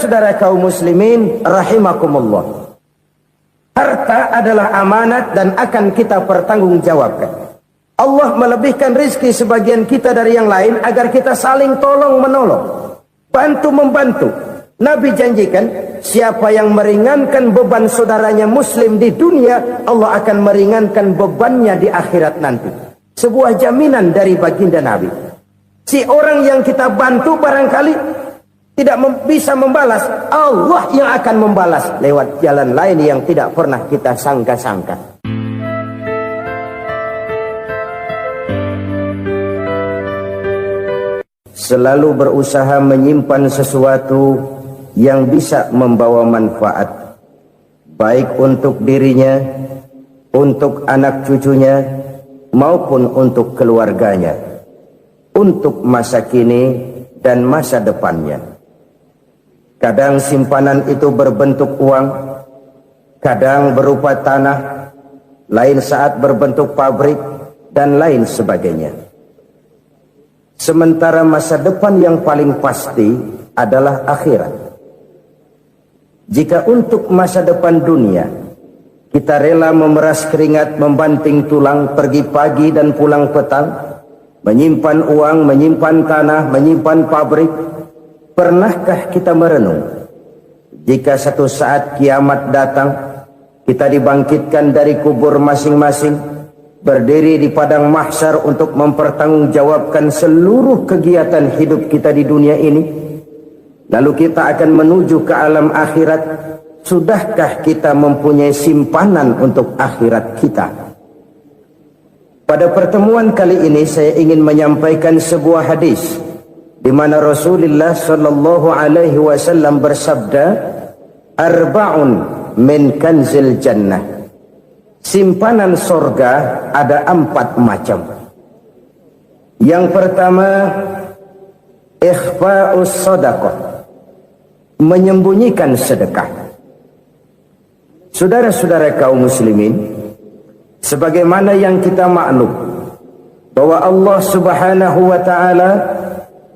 Saudara kaum muslimin rahimakumullah, harta adalah amanat dan akan kita pertanggungjawabkan. Allah melebihkan rizki sebagian kita dari yang lain agar kita saling tolong menolong, bantu membantu. Nabi janjikan, siapa yang meringankan beban saudaranya muslim di dunia, Allah akan meringankan bebannya di akhirat nanti. Sebuah jaminan dari baginda Nabi. Si orang yang kita bantu barangkali tidak bisa membalas, Allah yang akan membalas lewat jalan lain yang tidak pernah kita sangka-sangka. Selalu berusaha menyimpan sesuatu yang bisa membawa manfaat, baik untuk dirinya, untuk anak cucunya, maupun untuk keluarganya, untuk masa kini dan masa depannya. Kadang simpanan itu berbentuk uang, kadang berupa tanah, lain saat berbentuk pabrik, dan lain sebagainya. Sementara masa depan yang paling pasti adalah akhirat. Jika untuk masa depan dunia, kita rela memeras keringat, membanting tulang, pergi pagi dan pulang petang, menyimpan uang, menyimpan tanah, menyimpan pabrik, pernahkah kita merenung, jika satu saat kiamat datang, kita dibangkitkan dari kubur masing-masing, berdiri di padang mahsyar untuk mempertanggungjawabkan seluruh kegiatan hidup kita di dunia ini, lalu kita akan menuju ke alam akhirat. Sudahkah kita mempunyai simpanan untuk akhirat kita? Pada pertemuan kali ini saya ingin menyampaikan sebuah hadis di mana Rasulullah sallallahu alaihi wasallam bersabda, arba'un min kanzil jannah. Simpanan sorga ada 4 macam. Yang pertama, ikhfa'us sadaqah, menyembunyikan sedekah. Saudara-saudara kaum muslimin, sebagaimana yang kita maklum bahwa Allah Subhanahu wa taala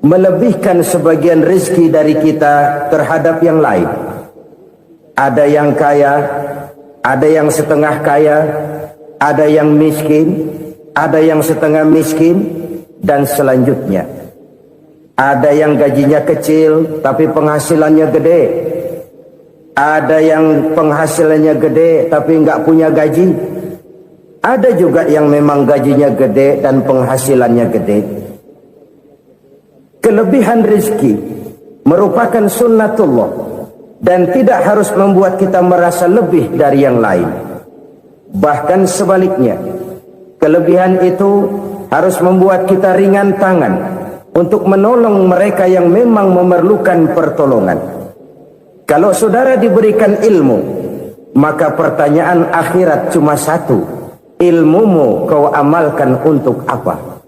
melebihkan sebagian rezeki dari kita terhadap yang lain. Ada yang kaya, ada yang setengah kaya, ada yang miskin, ada yang setengah miskin, dan selanjutnya. Ada yang gajinya kecil tapi penghasilannya gede. Ada yang penghasilannya gede tapi nggak punya gaji. Ada juga yang memang gajinya gede dan penghasilannya gede. Kelebihan rezeki merupakan sunnatullah dan tidak harus membuat kita merasa lebih dari yang lain. Bahkan sebaliknya, kelebihan itu harus membuat kita ringan tangan untuk menolong mereka yang memang memerlukan pertolongan. Kalau saudara diberikan ilmu, maka pertanyaan akhirat cuma satu, ilmumu kau amalkan untuk apa?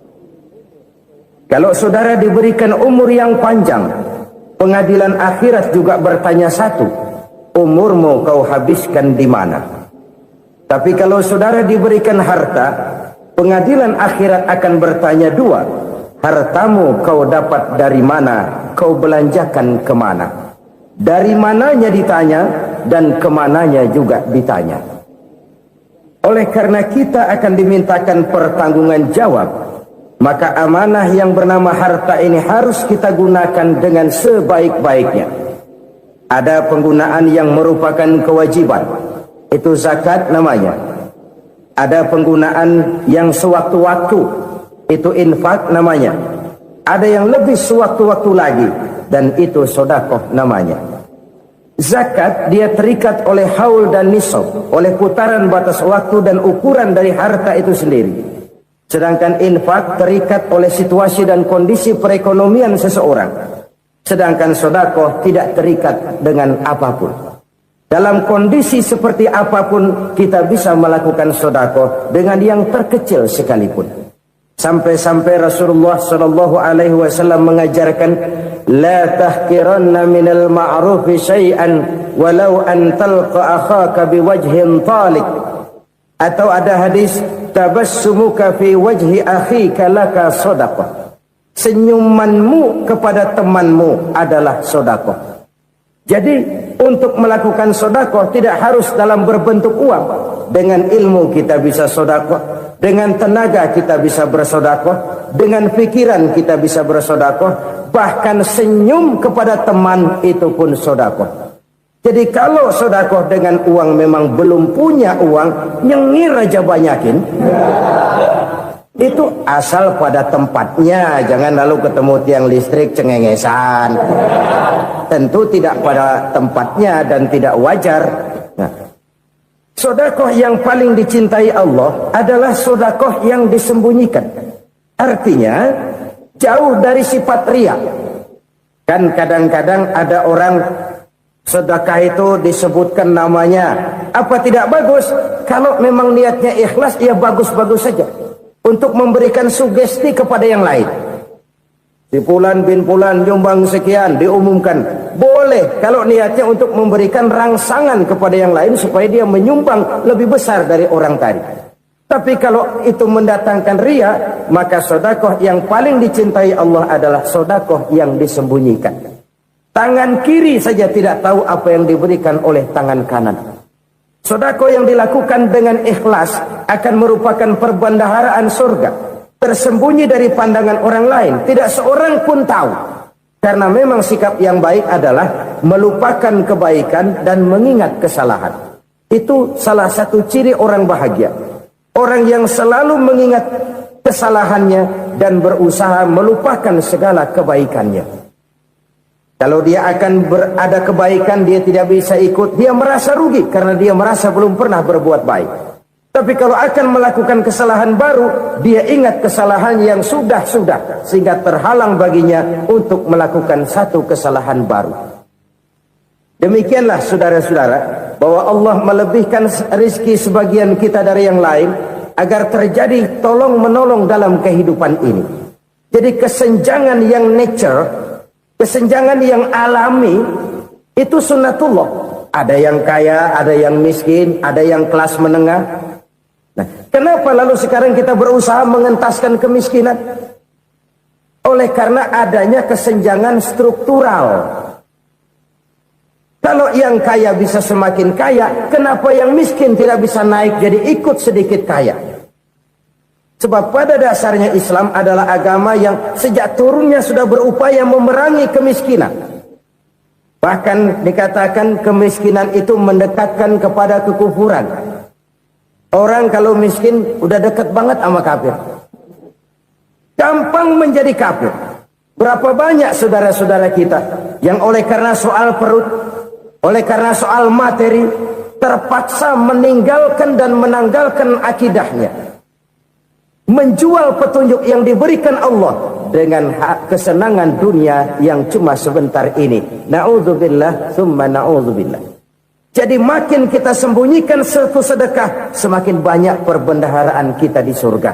Kalau saudara diberikan umur yang panjang, pengadilan akhirat juga bertanya satu, umurmu kau habiskan di mana? Tapi kalau saudara diberikan harta, pengadilan akhirat akan bertanya dua, hartamu kau dapat dari mana, kau belanjakan kemana? Dari mananya ditanya, dan kemananya juga ditanya. Oleh karena kita akan dimintakan pertanggungan jawab, maka amanah yang bernama harta ini harus kita gunakan dengan sebaik-baiknya. Ada penggunaan yang merupakan kewajiban, itu zakat namanya. Ada penggunaan yang sewaktu-waktu, itu infak namanya. Ada yang lebih sewaktu-waktu lagi, dan itu sedekah namanya. Zakat dia terikat oleh haul dan nisab, oleh putaran batas waktu dan ukuran dari harta itu sendiri. Sedangkan infak terikat oleh situasi dan kondisi perekonomian seseorang. Sedangkan sedekah tidak terikat dengan apapun. Dalam kondisi seperti apapun kita bisa melakukan sedekah dengan yang terkecil sekalipun. Sampai-sampai Rasulullah sallallahu alaihi wasallam mengajarkan, la tahqiranna minal ma'rufi syai'an walau an talqa akhaka biwajhin talik. Atau ada hadis, tabassumuka fi wajhi akhika laka sedekah. Senyumanmu kepada temanmu adalah sedekah. Jadi untuk melakukan sedekah tidak harus dalam berbentuk uang. Dengan ilmu kita bisa sedekah, dengan tenaga kita bisa bersedekah, dengan pikiran kita bisa bersedekah, bahkan senyum kepada teman itu pun sedekah. Jadi kalau sedekah dengan uang memang belum punya uang, nyengir aja banyakin. Itu asal pada tempatnya, jangan lalu ketemu tiang listrik cengengesan. Tentu tidak pada tempatnya dan tidak wajar. Nah, sedekah yang paling dicintai Allah adalah sedekah yang disembunyikan. Artinya jauh dari sifat riya. Kan kadang-kadang ada orang sedekah itu disebutkan namanya. Apa tidak bagus? Kalau memang niatnya ikhlas, ya bagus-bagus saja. Untuk memberikan sugesti kepada yang lain. Si Fulan bin Fulan nyumbang sekian, diumumkan. Boleh kalau niatnya untuk memberikan rangsangan kepada yang lain supaya dia menyumbang lebih besar dari orang tadi. Tapi kalau itu mendatangkan riya, maka sedekah yang paling dicintai Allah adalah sedekah yang disembunyikan. Tangan kiri saja tidak tahu apa yang diberikan oleh tangan kanan. Sedekah yang dilakukan dengan ikhlas akan merupakan perbendaharaan surga, tersembunyi dari pandangan orang lain, tidak seorang pun tahu. Karena memang sikap yang baik adalah melupakan kebaikan dan mengingat kesalahan. Itu salah satu ciri orang bahagia. Orang yang selalu mengingat kesalahannya dan berusaha melupakan segala kebaikannya. Kalau dia akan berada kebaikan, dia tidak bisa ikut, dia merasa rugi karena dia merasa belum pernah berbuat baik. Tapi kalau akan melakukan kesalahan baru, dia ingat kesalahan yang sudah-sudah, sehingga terhalang baginya untuk melakukan satu kesalahan baru. Demikianlah saudara-saudara, bahwa Allah melebihkan rizki sebagian kita dari yang lain, agar terjadi tolong-menolong dalam kehidupan ini. Jadi kesenjangan yang nature, kesenjangan yang alami, itu sunnatullah. Ada yang kaya, ada yang miskin, ada yang kelas menengah. Nah, kenapa lalu sekarang kita berusaha mengentaskan kemiskinan? Oleh karena adanya kesenjangan struktural. Kalau yang kaya bisa semakin kaya, kenapa yang miskin tidak bisa naik jadi ikut sedikit kaya? Sebab pada dasarnya Islam adalah agama yang sejak turunnya sudah berupaya memerangi kemiskinan. Bahkan dikatakan kemiskinan itu mendekatkan kepada kekufuran. Orang kalau miskin udah dekat banget sama kafir. Gampang menjadi kafir. Berapa banyak saudara-saudara kita yang oleh karena soal perut, oleh karena soal materi, terpaksa meninggalkan dan menanggalkan akidahnya. Menjual petunjuk yang diberikan Allah dengan kesenangan dunia yang cuma sebentar ini. Na'udzubillah, summa na'udzubillah. Jadi makin kita sembunyikan satu sedekah, semakin banyak perbendaharaan kita di surga.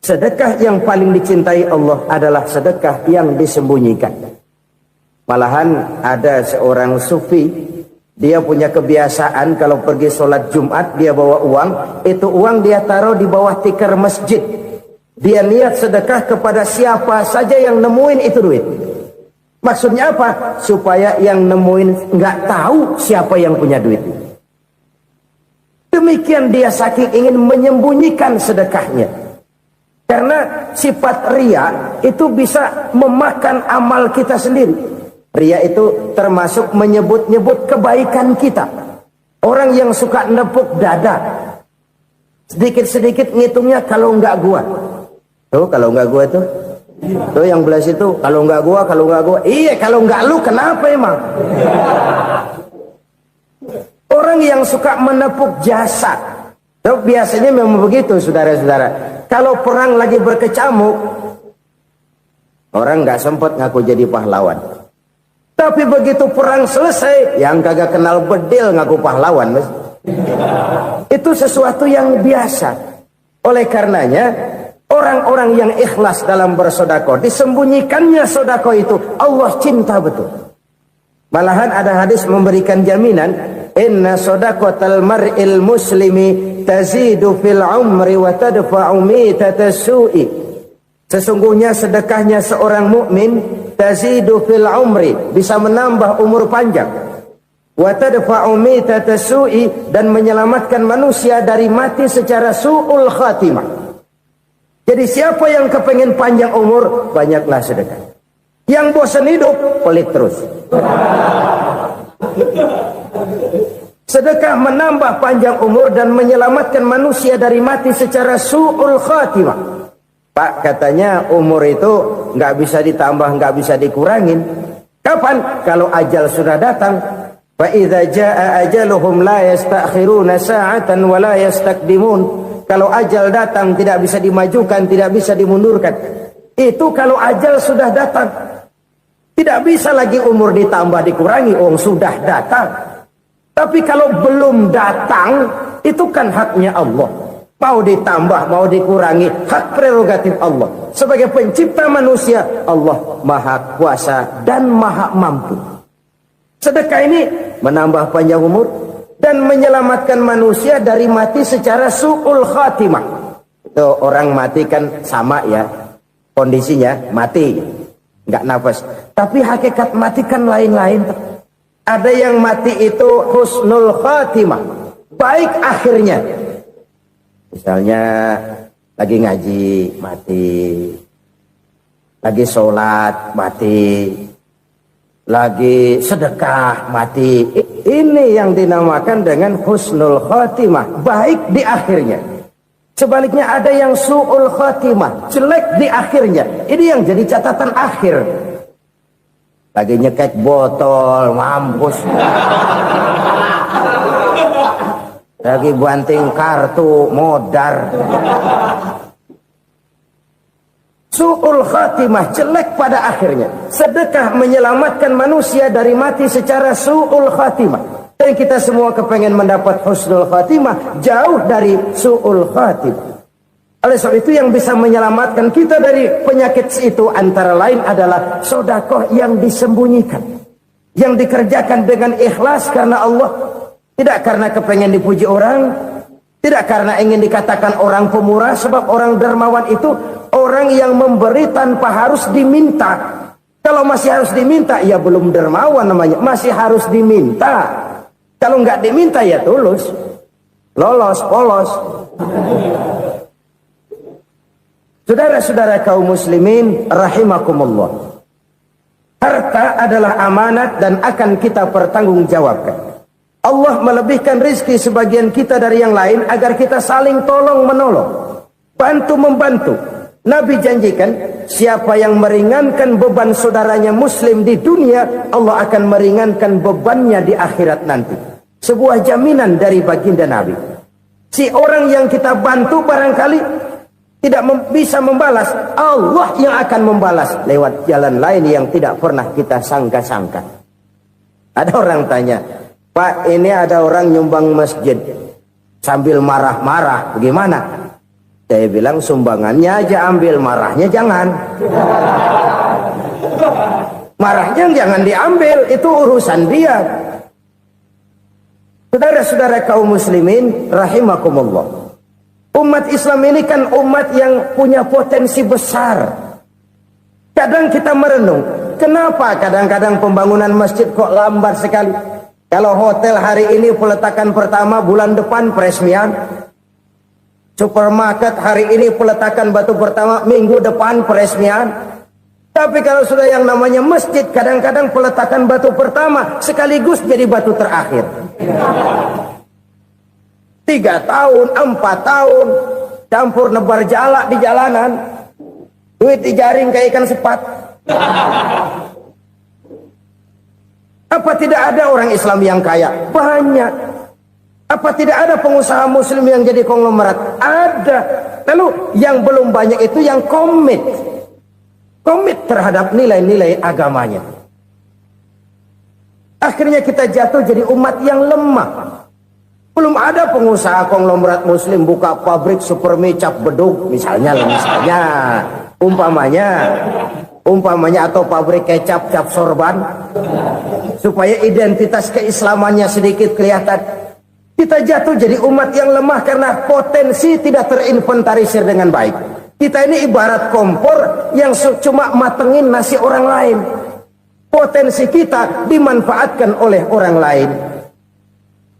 Sedekah yang paling dicintai Allah adalah sedekah yang disembunyikan. Malahan ada seorang sufi, dia punya kebiasaan kalau pergi sholat Jumat dia bawa uang, itu uang dia taruh di bawah tikar masjid. Dia niat sedekah kepada siapa saja yang nemuin itu duit. Maksudnya apa? Supaya yang nemuin nggak tahu siapa yang punya duit. Demikian dia saking ingin menyembunyikan sedekahnya. Karena sifat riya itu bisa memakan amal kita sendiri. Riya itu termasuk menyebut-nyebut kebaikan kita. Orang yang suka nepuk dada, sedikit-sedikit ngitungnya kalau nggak gua. Tuh kalau nggak gua tuh. Tuh yang belas itu kalau nggak gua, kalau nggak gua. Iya kalau nggak lu kenapa emang? Orang yang suka menepuk jasa. Tuh biasanya memang begitu saudara-saudara. Kalau perang lagi berkecamuk, orang nggak sempat ngaku jadi pahlawan. Tapi begitu perang selesai, yang kagak kenal bedil ngaku pahlawan, mas. Itu sesuatu yang biasa. Oleh karenanya, orang-orang yang ikhlas dalam bersedekah, disembunyikannya sedekah itu, Allah cinta betul. Malahan ada hadis memberikan jaminan, inna sedaqatal mar'il muslimi tazidu fil umri wa tadfa'u mitatas su'i. Sesungguhnya sedekahnya seorang mukmin tazidu fil umri, bisa menambah umur panjang, wa tadfa'u mitata su'i, dan menyelamatkan manusia dari mati secara su'ul khatimah. Jadi siapa yang kepengen panjang umur, banyaklah sedekah. Yang bosan hidup, pelit terus. Sedekah menambah panjang umur dan menyelamatkan manusia dari mati secara su'ul khatimah. Pak, katanya umur itu nggak bisa ditambah, nggak bisa dikurangin. Kapan? Kalau ajal sudah datang. Fa idza jaa ajaluhum la yastakhiruna sa'atan wa la yastaqdimun. Kalau ajal datang tidak bisa dimajukan, tidak bisa dimundurkan. Itu kalau ajal sudah datang. Tidak bisa lagi umur ditambah dikurangi, sudah datang. Tapi kalau belum datang, itu kan haknya Allah. Mau ditambah, mau dikurangi, hak prerogatif Allah. Sebagai pencipta manusia, Allah maha kuasa dan maha mampu. Sedekah ini menambah panjang umur dan menyelamatkan manusia dari mati secara su'ul khatimah. Itu orang mati kan sama ya, kondisinya mati, nggak nafas. Tapi hakikat mati kan lain-lain. Ada yang mati itu husnul khatimah, baik akhirnya. Misalnya lagi ngaji mati, lagi sholat mati, lagi sedekah mati. Ini yang dinamakan dengan husnul khatimah, baik di akhirnya. Sebaliknya ada yang su'ul khatimah, jelek di akhirnya. Ini yang jadi catatan akhir. Lagi nyekek botol, mampus. Lagi banting kartu, modar. Su'ul khatimah, jelek pada akhirnya. Sedekah menyelamatkan manusia dari mati secara su'ul khatimah. Dan kita semua kepengen mendapat husnul khatimah, jauh dari su'ul khatimah. Oleh sebab itu yang bisa menyelamatkan kita dari penyakit itu antara lain adalah sedekah yang disembunyikan, yang dikerjakan dengan ikhlas karena Allah, tidak karena kepengen dipuji orang, tidak karena ingin dikatakan orang pemurah. Sebab orang dermawan itu orang yang memberi tanpa harus diminta. Kalau masih harus diminta, ya belum dermawan namanya, masih harus diminta. Kalau nggak diminta ya tulus, lolos, polos. Saudara-saudara kaum muslimin rahimakumullah. Harta adalah amanat dan akan kita pertanggungjawabkan. Allah melebihkan rizki sebagian kita dari yang lain agar kita saling tolong menolong, bantu membantu. Nabi janjikan siapa yang meringankan beban saudaranya muslim di dunia, Allah akan meringankan bebannya di akhirat nanti. Sebuah jaminan dari baginda Nabi. Si orang yang kita bantu barangkali tidak bisa membalas, Allah yang akan membalas lewat jalan lain yang tidak pernah kita sangka-sangka. Ada orang tanya, Pak, ini ada orang nyumbang masjid sambil marah-marah, bagaimana? Saya bilang sumbangannya aja ambil, marahnya jangan. Marahnya jangan diambil, itu urusan dia. Saudara-saudara kaum muslimin rahimakumullah. Umat Islam ini kan umat yang punya potensi besar. Kadang kita merenung, kenapa kadang-kadang pembangunan masjid kok lambat sekali? Kalau hotel hari ini peletakan pertama, bulan depan peresmian. Supermarket hari ini peletakan batu pertama, minggu depan peresmian. Tapi kalau sudah yang namanya masjid, kadang-kadang peletakan batu pertama sekaligus jadi batu terakhir. 3 tahun, 4 tahun, campur nebar jalak di jalanan, duit dijaring kayak ikan sepat. Apa tidak ada orang Islam yang kaya? Banyak. Apa tidak ada pengusaha muslim yang jadi konglomerat? Ada. Lalu yang belum banyak itu yang komit terhadap nilai-nilai agamanya. Akhirnya kita jatuh jadi umat yang lemah. Belum ada pengusaha konglomerat muslim buka pabrik supermi cap bedug misalnya umpamanya atau pabrik kecap cap sorban supaya identitas keislamannya sedikit kelihatan. Kita jatuh jadi umat yang lemah karena potensi tidak terinventarisir dengan baik. Kita ini ibarat kompor yang cuma matengin nasi orang lain. Potensi kita dimanfaatkan oleh orang lain.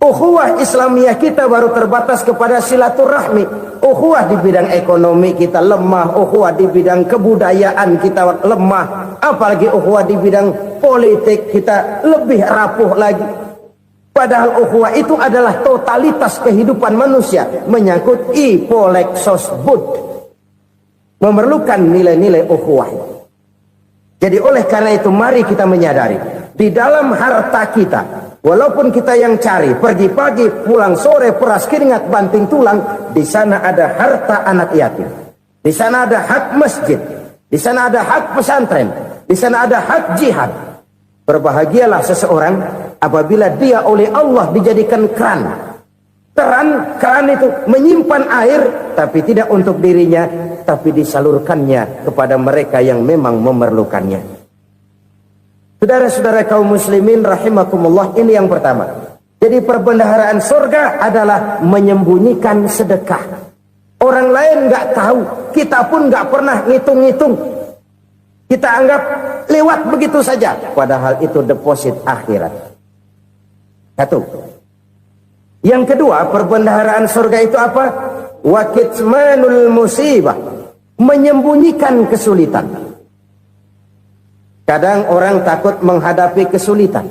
Ukhuwah Islamiyah kita baru terbatas kepada silaturahmi. Ukhuwah di bidang ekonomi kita lemah, ukhuwah di bidang kebudayaan kita lemah, apalagi ukhuwah di bidang politik kita lebih rapuh lagi. Padahal ukhuwah itu adalah totalitas kehidupan manusia, menyangkut ipolek sosbud, memerlukan nilai-nilai ukhuwah. Jadi oleh karena itu mari kita menyadari di dalam harta kita, walaupun kita yang cari pergi pagi pulang sore peras keringat banting tulang, di sana ada harta anak yatim, di sana ada hak masjid, di sana ada hak pesantren, di sana ada hak jihad. Berbahagialah seseorang apabila dia oleh Allah dijadikan keran. Keran itu menyimpan air, tapi tidak untuk dirinya, tapi disalurkannya kepada mereka yang memang memerlukannya. Saudara-saudara kaum muslimin rahimakumullah, ini yang pertama. Jadi perbendaharaan surga adalah menyembunyikan sedekah. Orang lain nggak tahu, kita pun nggak pernah ngitung-ngitung. Kita anggap lewat begitu saja, padahal itu deposit akhirat. Satu. Yang kedua, perbendaharaan surga itu apa? Wa kitmanul musibah, menyembunyikan kesulitan. Kadang orang takut menghadapi kesulitan,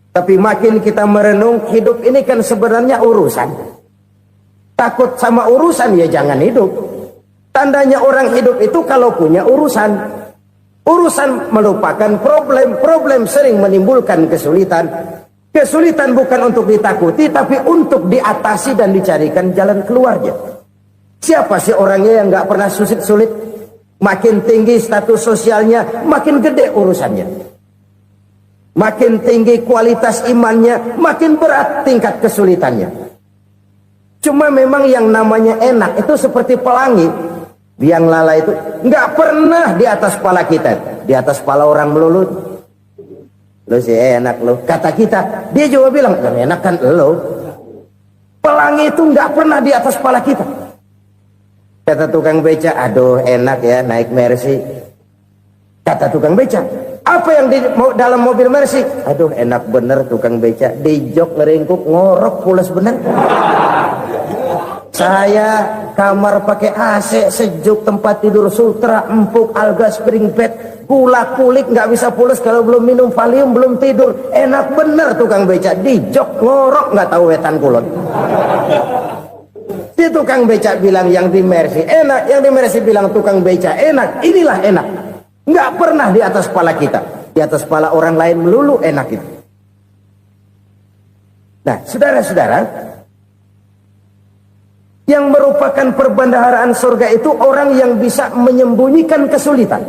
tapi makin kita merenung, hidup ini kan sebenarnya urusan. Takut sama urusan ya jangan hidup. Tandanya orang hidup itu kalau punya urusan. Urusan melupakan problem, problem sering menimbulkan kesulitan. Kesulitan bukan untuk ditakuti, tapi untuk diatasi dan dicarikan jalan keluarnya. Siapa sih orangnya yang nggak pernah sulit-sulit? Makin tinggi status sosialnya, makin gede urusannya. Makin tinggi kualitas imannya, makin berat tingkat kesulitannya. Cuma memang yang namanya enak itu seperti pelangi. Biang lala itu nggak pernah di atas kepala kita, di atas kepala orang melulu. Lo sih enak lo, kata kita. Dia juga bilang yang enak kan lo. Pelangi itu nggak pernah di atas kepala kita. Kata tukang beca, aduh enak ya naik Mercy. Kata tukang beca, apa yang di dalam mobil Mercy? Aduh enak bener tukang beca, di jok ngeringkuk ngorok pulas bener. Saya kamar pakai AC sejuk, tempat tidur sutra empuk, alga spring bed, gula kulik nggak bisa pulas kalau belum minum Valium, belum tidur. Enak bener tukang beca, di jok ngorok nggak tahu wetan kulon. Si tukang beca bilang yang di Mercy enak, yang di Mercy bilang tukang beca enak. Inilah enak, nggak pernah di atas kepala kita, di atas kepala orang lain melulu enak itu. Nah saudara-saudara, yang merupakan perbendaharaan surga itu orang yang bisa menyembunyikan kesulitan,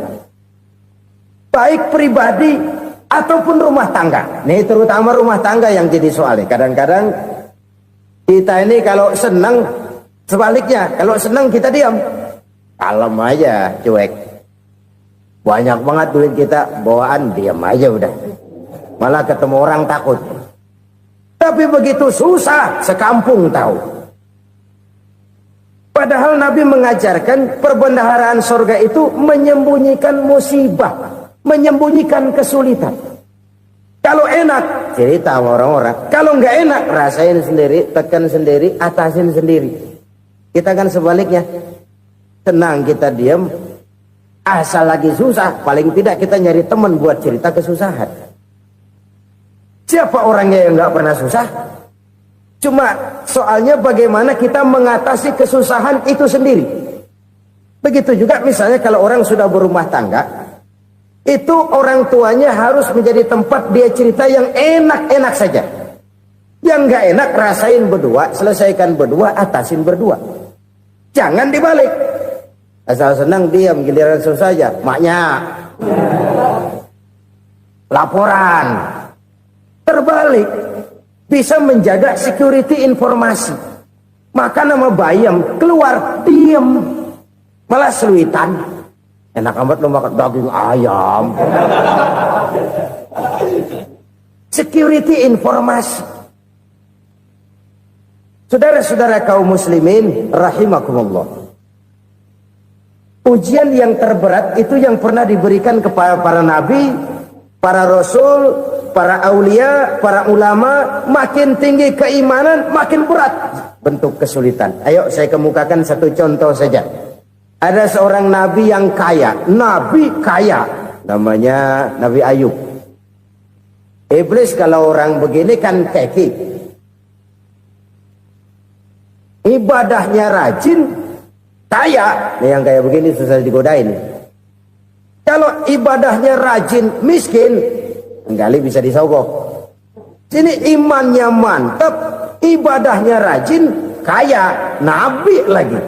baik pribadi ataupun rumah tangga. Nih terutama rumah tangga yang jadi soalnya. Kadang-kadang kita ini kalau senang, sebaliknya kalau senang kita diam, kalem aja, cuek. Banyak banget duit kita bawaan, diam aja udah. Malah ketemu orang takut. Tapi begitu susah, sekampung tahu. Padahal Nabi mengajarkan perbendaharaan surga itu menyembunyikan musibah, menyembunyikan kesulitan. Kalau enak, cerita sama orang-orang. Kalau nggak enak, rasain sendiri, tekan sendiri, atasin sendiri. Kita kan sebaliknya. Tenang kita diam, asal lagi susah, paling tidak kita nyari teman buat cerita kesusahan. Siapa orangnya yang nggak pernah susah? Cuma soalnya bagaimana kita mengatasi kesusahan itu sendiri. Begitu juga misalnya kalau orang sudah berumah tangga, itu orang tuanya harus menjadi tempat dia cerita yang enak-enak saja. Yang nggak enak rasain berdua, selesaikan berdua, atasin berdua. Jangan dibalik. Asal senang diam, giliran susah saja. Maknya laporan. Terbalik. Bisa menjaga security informasi. Maka nama bayam keluar diam, malah seluitan. Enak amat lo makan daging ayam. Security informasi. Saudara-saudara kaum muslimin rahimakumullah. Ujian yang terberat itu yang pernah diberikan kepada para nabi para rasul, para aulia, para ulama, makin tinggi keimanan, makin berat bentuk kesulitan. Ayo saya kemukakan satu contoh saja. Ada seorang nabi yang kaya, nabi kaya, namanya Nabi Ayub. Iblis kalau orang begini kan keki, ibadahnya rajin, kaya. Nih yang kayak begini susah digodain. Kalau ibadahnya rajin, miskin, kali bisa disogok. Sini imannya mantap, ibadahnya rajin, kaya, nabi lagi.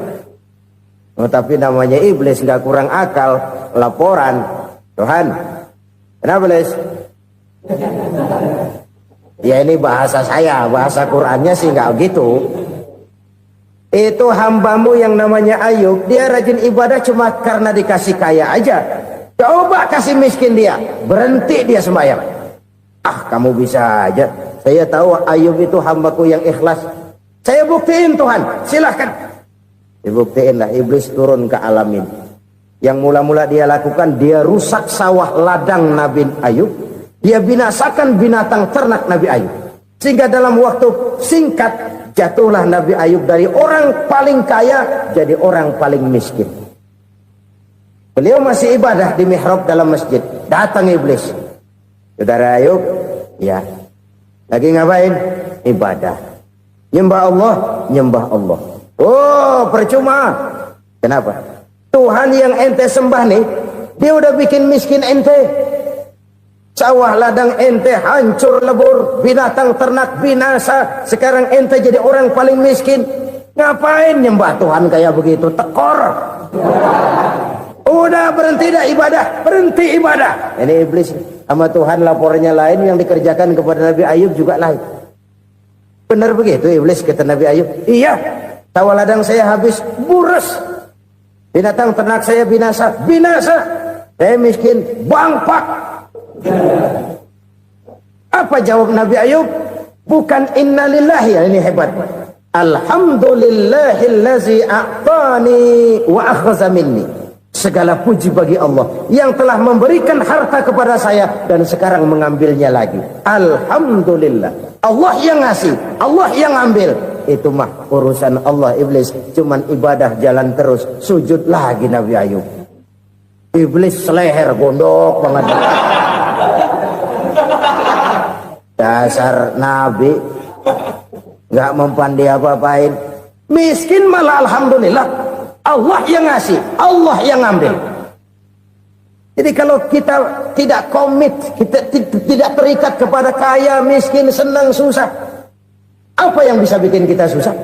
Oh, tapi namanya iblis nggak kurang akal. Laporan, Tuhan, kenapa Les? Ya ini bahasa saya, bahasa Qurannya sih nggak gitu. Itu hambamu yang namanya Ayub, dia rajin ibadah cuma karena dikasih kaya aja. Coba kasih miskin dia, berhenti dia sembahyang. Ah, kamu bisa aja. Saya tahu Ayub itu hambaku yang ikhlas. Saya buktiin Tuhan, silahkan. Dibuktiinlah, iblis turun ke alam ini. Yang mula-mula dia lakukan, dia rusak sawah ladang Nabi Ayub. Dia binasakan binatang ternak Nabi Ayub. Sehingga dalam waktu singkat, jatuhlah Nabi Ayub dari orang paling kaya, jadi orang paling miskin. Beliau masih ibadah di mihrab dalam masjid. Datang iblis. Saudara Ayub, ya. Lagi ngapain? Ibadah. Nyembah Allah, nyembah Allah. Oh, percuma. Kenapa? Tuhan yang ente sembah nih, dia udah bikin miskin ente. Sawah ladang ente hancur lebur, binatang ternak binasa. Sekarang ente jadi orang paling miskin. Ngapain nyembah Tuhan kayak begitu? Tekor. Udah berhenti dah ibadah, berhenti ibadah. Ini iblis sama Tuhan laporannya lain, yang dikerjakan kepada Nabi Ayub juga lain. Benar begitu iblis kata Nabi Ayub? Iya. Sawah ladang saya habis, buras. Binatang ternak saya binasa, binasa. Saya miskin, bangpak. Apa jawab Nabi Ayub? Bukan innalillahi, ya ini hebat. Alhamdulillahillazi a'tani wa akhza minni. Segala puji bagi Allah yang telah memberikan harta kepada saya dan sekarang mengambilnya lagi. Alhamdulillah. Allah yang ngasih, Allah yang ambil. Itu mah urusan Allah. Iblis cuman ibadah jalan terus, sujud lagi Nabi Ayub. Iblis seleher gondok banget. Dasar Nabi nggak mempan dia apa-apain. Miskin malah alhamdulillah. Allah yang ngasih, Allah yang ngambil. Jadi kalau kita tidak komit, kita tidak terikat kepada kaya, miskin, senang, susah, apa yang bisa bikin kita susah?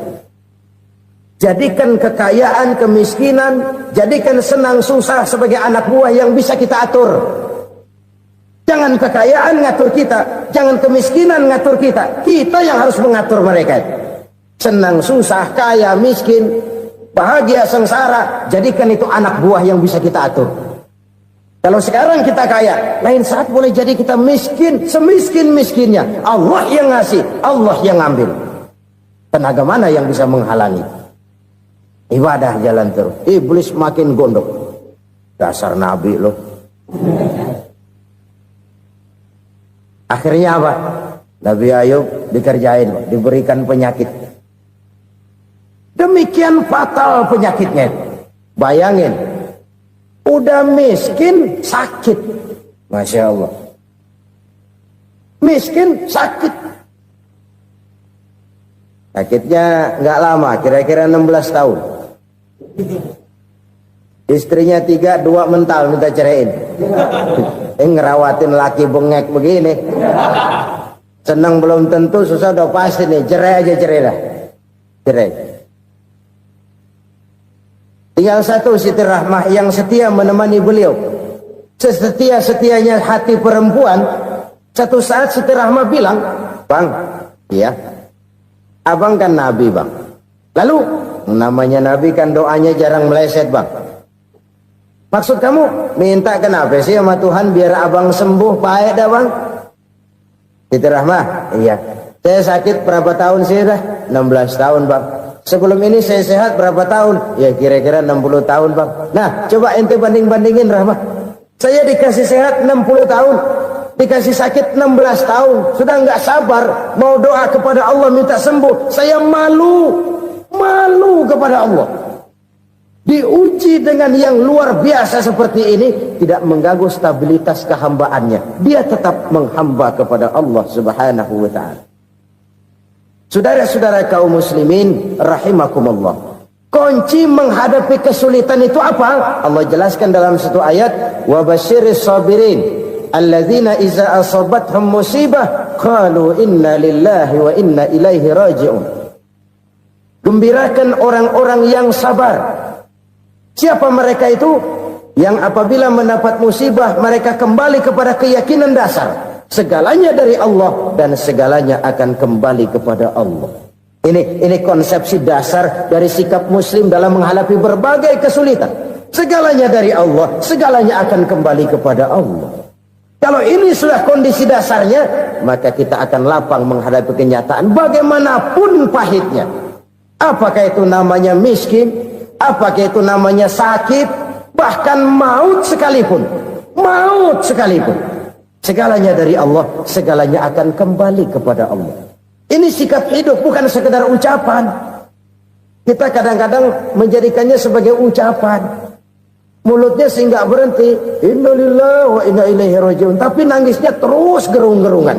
Jadikan kekayaan, kemiskinan, jadikan senang, susah sebagai anak buah yang bisa kita atur. Jangan kekayaan ngatur kita, jangan kemiskinan ngatur kita. Kita yang harus mengatur mereka. Senang, susah, kaya, miskin, bahagia, sengsara, jadikan itu anak buah yang bisa kita atur. Kalau sekarang kita kaya, lain saat boleh jadi kita miskin, semiskin-miskinnya. Allah yang ngasih, Allah yang ngambil. Tenaga mana yang bisa menghalangi? Ibadah jalan terus. Iblis makin gondok. Dasar Nabi loh. Akhirnya apa? Nabi Ayub dikerjain, diberikan penyakit. Demikian fatal penyakitnya. Bayangin, udah miskin sakit. Masya Allah. Miskin sakit. Sakitnya nggak lama, kira-kira 16 tahun. Istrinya 3, 2 mental minta ceraiin. Ngerawatin laki bengek begini. Senang belum tentu, susah udah pasti nih. Cerai aja, cerai dah. Cerai. Tinggal satu Siti Rahmah yang setia menemani beliau. Sesetia-setianya hati perempuan. Satu saat Siti Rahmah bilang, "Bang, iya, abang kan Nabi bang. Lalu namanya Nabi kan doanya jarang meleset bang. Maksud kamu minta kenapa sih sama Tuhan biar abang sembuh baik dah bang?" Siti Rahmah, iya. Saya sakit berapa tahun sih dah? 16 tahun bang. Sebelum ini saya sehat berapa tahun? Ya kira-kira 60 tahun bang. Nah coba ente banding-bandingin Rahmah. Saya dikasih sehat 60 tahun. dikasih sakit 16 tahun, sudah nggak sabar mau doa kepada Allah minta sembuh. Saya malu kepada Allah. Diuji dengan yang luar biasa seperti ini, tidak mengganggu stabilitas kehambaannya. Dia tetap menghamba kepada Allah Subhanahu wa ta'ala. Saudara-saudara kaum muslimin rahimakumullah, kunci menghadapi kesulitan itu apa? Allah jelaskan dalam satu ayat, wa basyiris sabirin alladzina iza asabathum musibah qalu inna lillahi wa inna ilaihi raji'un. Gembirakan orang-orang yang sabar. Siapa mereka itu? Yang apabila mendapat musibah mereka kembali kepada keyakinan dasar, segalanya dari Allah dan segalanya akan kembali kepada Allah. Ini konsepsi dasar dari sikap muslim dalam menghadapi berbagai kesulitan. Segalanya dari Allah, segalanya akan kembali kepada Allah. Kalau ini sudah kondisi dasarnya, maka kita akan lapang menghadapi kenyataan bagaimanapun pahitnya. Apakah itu namanya miskin, apakah itu namanya sakit, bahkan maut sekalipun. Segalanya dari Allah, segalanya akan kembali kepada Allah. Ini sikap hidup, bukan sekedar ucapan. Kita kadang-kadang menjadikannya sebagai ucapan. Mulutnya sih nggak berhenti, innalillahi wa inna ilaihi raji'un, tapi nangisnya terus gerung-gerungan.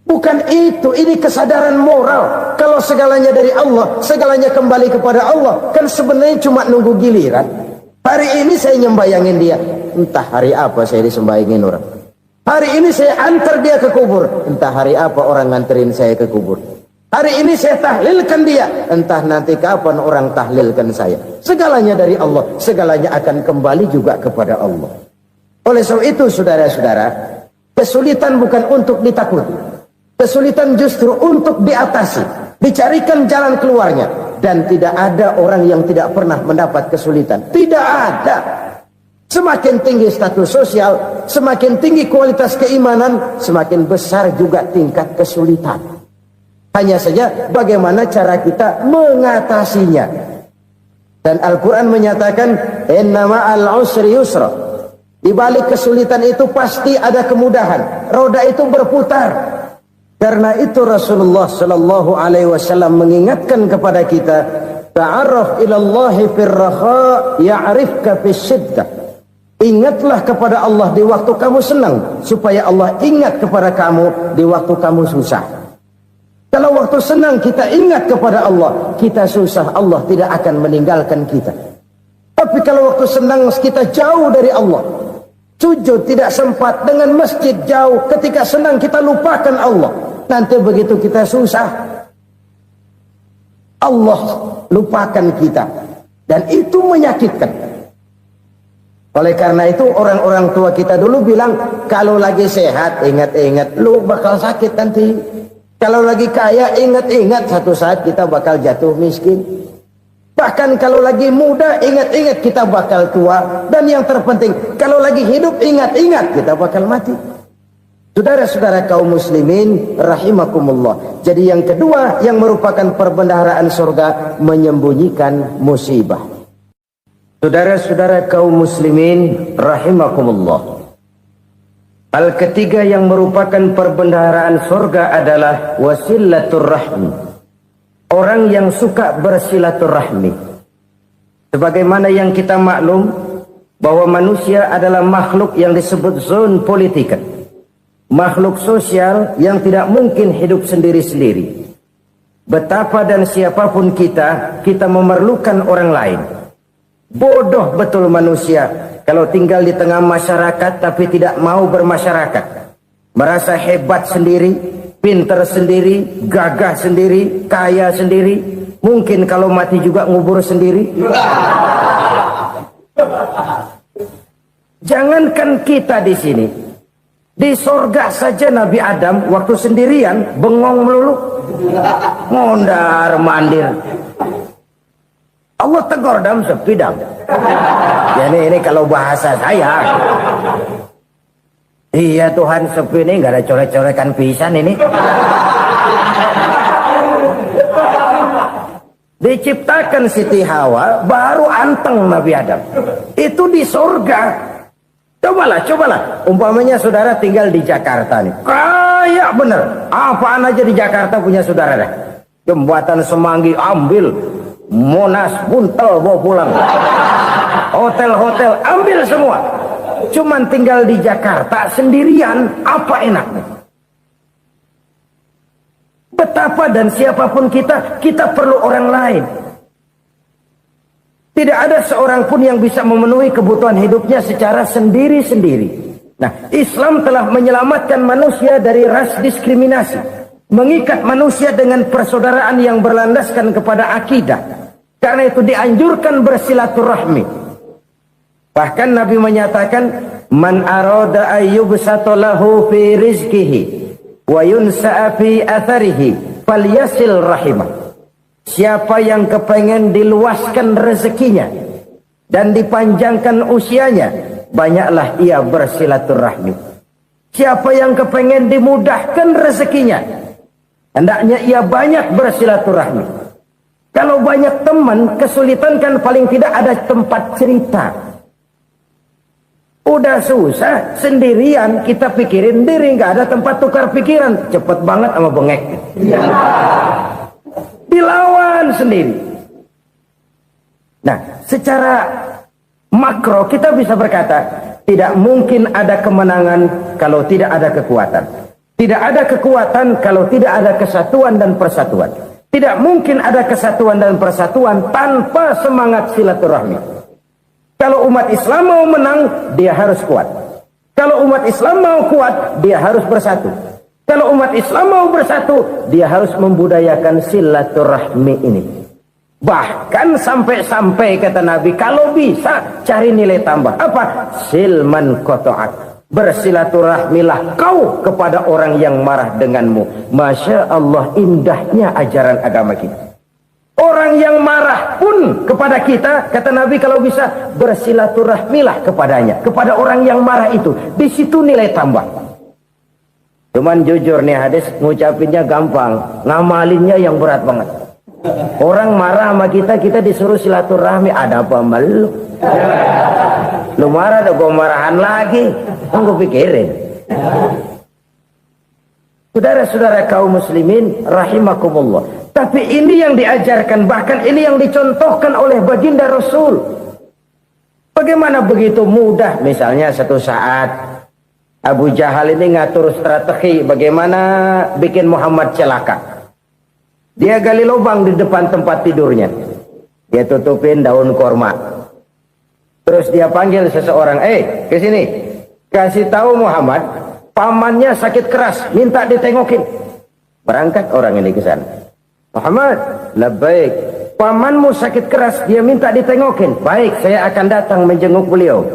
Bukan itu, ini kesadaran moral. Kalau segalanya dari Allah, segalanya kembali kepada Allah, kan sebenarnya cuma nunggu giliran. Hari ini saya nyembayangin dia, entah hari apa saya disembayangin orang. Hari ini saya antar dia ke kubur, entah hari apa orang nganterin saya ke kubur. Hari ini saya tahlilkan dia, entah nanti kapan orang tahlilkan saya. Segalanya dari Allah, segalanya akan kembali juga kepada Allah. Oleh sebab itu saudara-saudara, kesulitan bukan untuk ditakuti. Kesulitan justru untuk diatasi, dicarikan jalan keluarnya. Dan tidak ada orang yang tidak pernah mendapat kesulitan. Tidak ada. Semakin tinggi status sosial, semakin tinggi kualitas keimanan, semakin besar juga tingkat kesulitan. Hanya saja bagaimana cara kita mengatasinya. Dan Al-Quran menyatakan, inna ma'al usri yusra. Di balik kesulitan itu pasti ada kemudahan. Roda itu berputar. Karena itu Rasulullah sallallahu alaihi wasallam mengingatkan kepada kita, ta'arraf ilallahi firraha ya'rifka fisyiddah. Ingatlah kepada Allah di waktu kamu senang, supaya Allah ingat kepada kamu di waktu kamu susah. Kalau waktu senang kita ingat kepada Allah, kita susah, Allah tidak akan meninggalkan kita. Tapi kalau waktu senang kita jauh dari Allah, sujud tidak sempat, dengan masjid jauh, ketika senang kita lupakan Allah. Nanti begitu kita susah, Allah lupakan kita. Dan itu menyakitkan. Oleh karena itu orang-orang tua kita dulu bilang, kalau lagi sehat ingat-ingat lu bakal sakit nanti. Kalau lagi kaya ingat-ingat satu saat kita bakal jatuh miskin. Bahkan kalau lagi muda ingat-ingat kita bakal tua. Dan yang terpenting, kalau lagi hidup ingat-ingat kita bakal mati. Saudara-saudara kaum muslimin rahimakumullah. Jadi yang kedua yang merupakan perbendaharaan surga, menyembunyikan musibah. Saudara-saudara kaum muslimin rahimakumullah. Hal ketiga yang merupakan perbendaharaan surga adalah wasilatur rahmi. Orang yang suka bersilaturahmi. Sebagaimana yang kita maklum bahwa manusia adalah makhluk yang disebut zon politika. Makhluk sosial yang tidak mungkin hidup sendiri-sendiri. Betapa dan siapapun kita memerlukan orang lain. Bodoh betul manusia kalau tinggal di tengah masyarakat tapi tidak mau bermasyarakat. Merasa hebat sendiri, pinter sendiri, gagah sendiri, kaya sendiri. Mungkin kalau mati juga ngubur sendiri. Jangankan kita di sini. Di sorga saja Nabi Adam waktu sendirian bengong melulu, mondar mandir. Allah tegur dam sepi dam. Jadi ini kalau bahasa saya, iya Tuhan sepi ini nggak ada colek-colekan pisan ini. Diciptakan Siti Hawa baru anteng Nabi Adam. Itu di sorga. Cobalah. Umpamanya saudara tinggal di Jakarta nih. Kayak bener. Apaan aja di Jakarta punya saudara dah. Jembatan Semanggi ambil. Monas, Buntel bawa pulang. Hotel-hotel ambil semua. Cuman tinggal di Jakarta sendirian, apa enaknya? Betapa dan siapapun kita perlu orang lain. Tidak ada seorang pun yang bisa memenuhi kebutuhan hidupnya secara sendiri-sendiri. Nah, Islam telah menyelamatkan manusia dari ras diskriminasi. Mengikat manusia dengan persaudaraan yang berlandaskan kepada akidah. Karena itu dianjurkan bersilaturahmi. Bahkan Nabi menyatakan, man arada ayyubsata lahu fi rizqihi wa yunsa'a fi atharihi falyasil rahimah. Siapa yang kepengen diluaskan rezekinya dan dipanjangkan usianya, banyaklah ia bersilaturahmi. Siapa yang kepengen dimudahkan rezekinya, hendaknya ia banyak bersilaturahmi. Kalau banyak teman, kesulitan kan paling tidak ada tempat cerita. Udah susah, sendirian kita pikirin diri, nggak ada tempat tukar pikiran. Cepet banget sama bengek. Dilawan sendiri. Nah, secara makro kita bisa berkata, tidak mungkin ada kemenangan kalau tidak ada kekuatan. Tidak ada kekuatan kalau tidak ada kesatuan dan persatuan. Tidak mungkin ada kesatuan dan persatuan tanpa semangat silaturahmi. Kalau umat Islam mau menang, dia harus kuat. Kalau umat Islam mau kuat, dia harus bersatu. Kalau umat Islam mau bersatu, dia harus membudayakan silaturahmi ini. Bahkan sampai-sampai kata Nabi, kalau bisa cari nilai tambah. Apa? Silman qata'ak. Bersilaturahmilah kau kepada orang yang marah denganmu. Masya Allah, indahnya ajaran agama kita. Orang yang marah pun kepada kita, kata Nabi, kalau bisa bersilaturahmilah kepadanya, kepada orang yang marah itu. Di situ nilai tambah. Cuman jujur nih hadis, ngucapinnya gampang, ngamalinnya yang berat banget. Orang marah sama kita, kita disuruh silaturahmi, ada apa malu? Lu marah, ada gua marahan lagi. Tunggu pikirin. Saudara-saudara kaum muslimin rahimakumullah. Tapi ini yang diajarkan, bahkan ini yang dicontohkan oleh baginda Rasul. Bagaimana begitu mudah, misalnya satu saat Abu Jahal ini ngatur strategi bagaimana bikin Muhammad celaka. Dia gali lubang di depan tempat tidurnya. Dia tutupin daun korma. Terus dia panggil seseorang, ke sini. Kasih tahu Muhammad, pamannya sakit keras, minta ditengokin. Berangkat orang ini ke sana. Muhammad, labbaik. Pamanmu sakit keras, dia minta ditengokin. Baik, saya akan datang menjenguk beliau.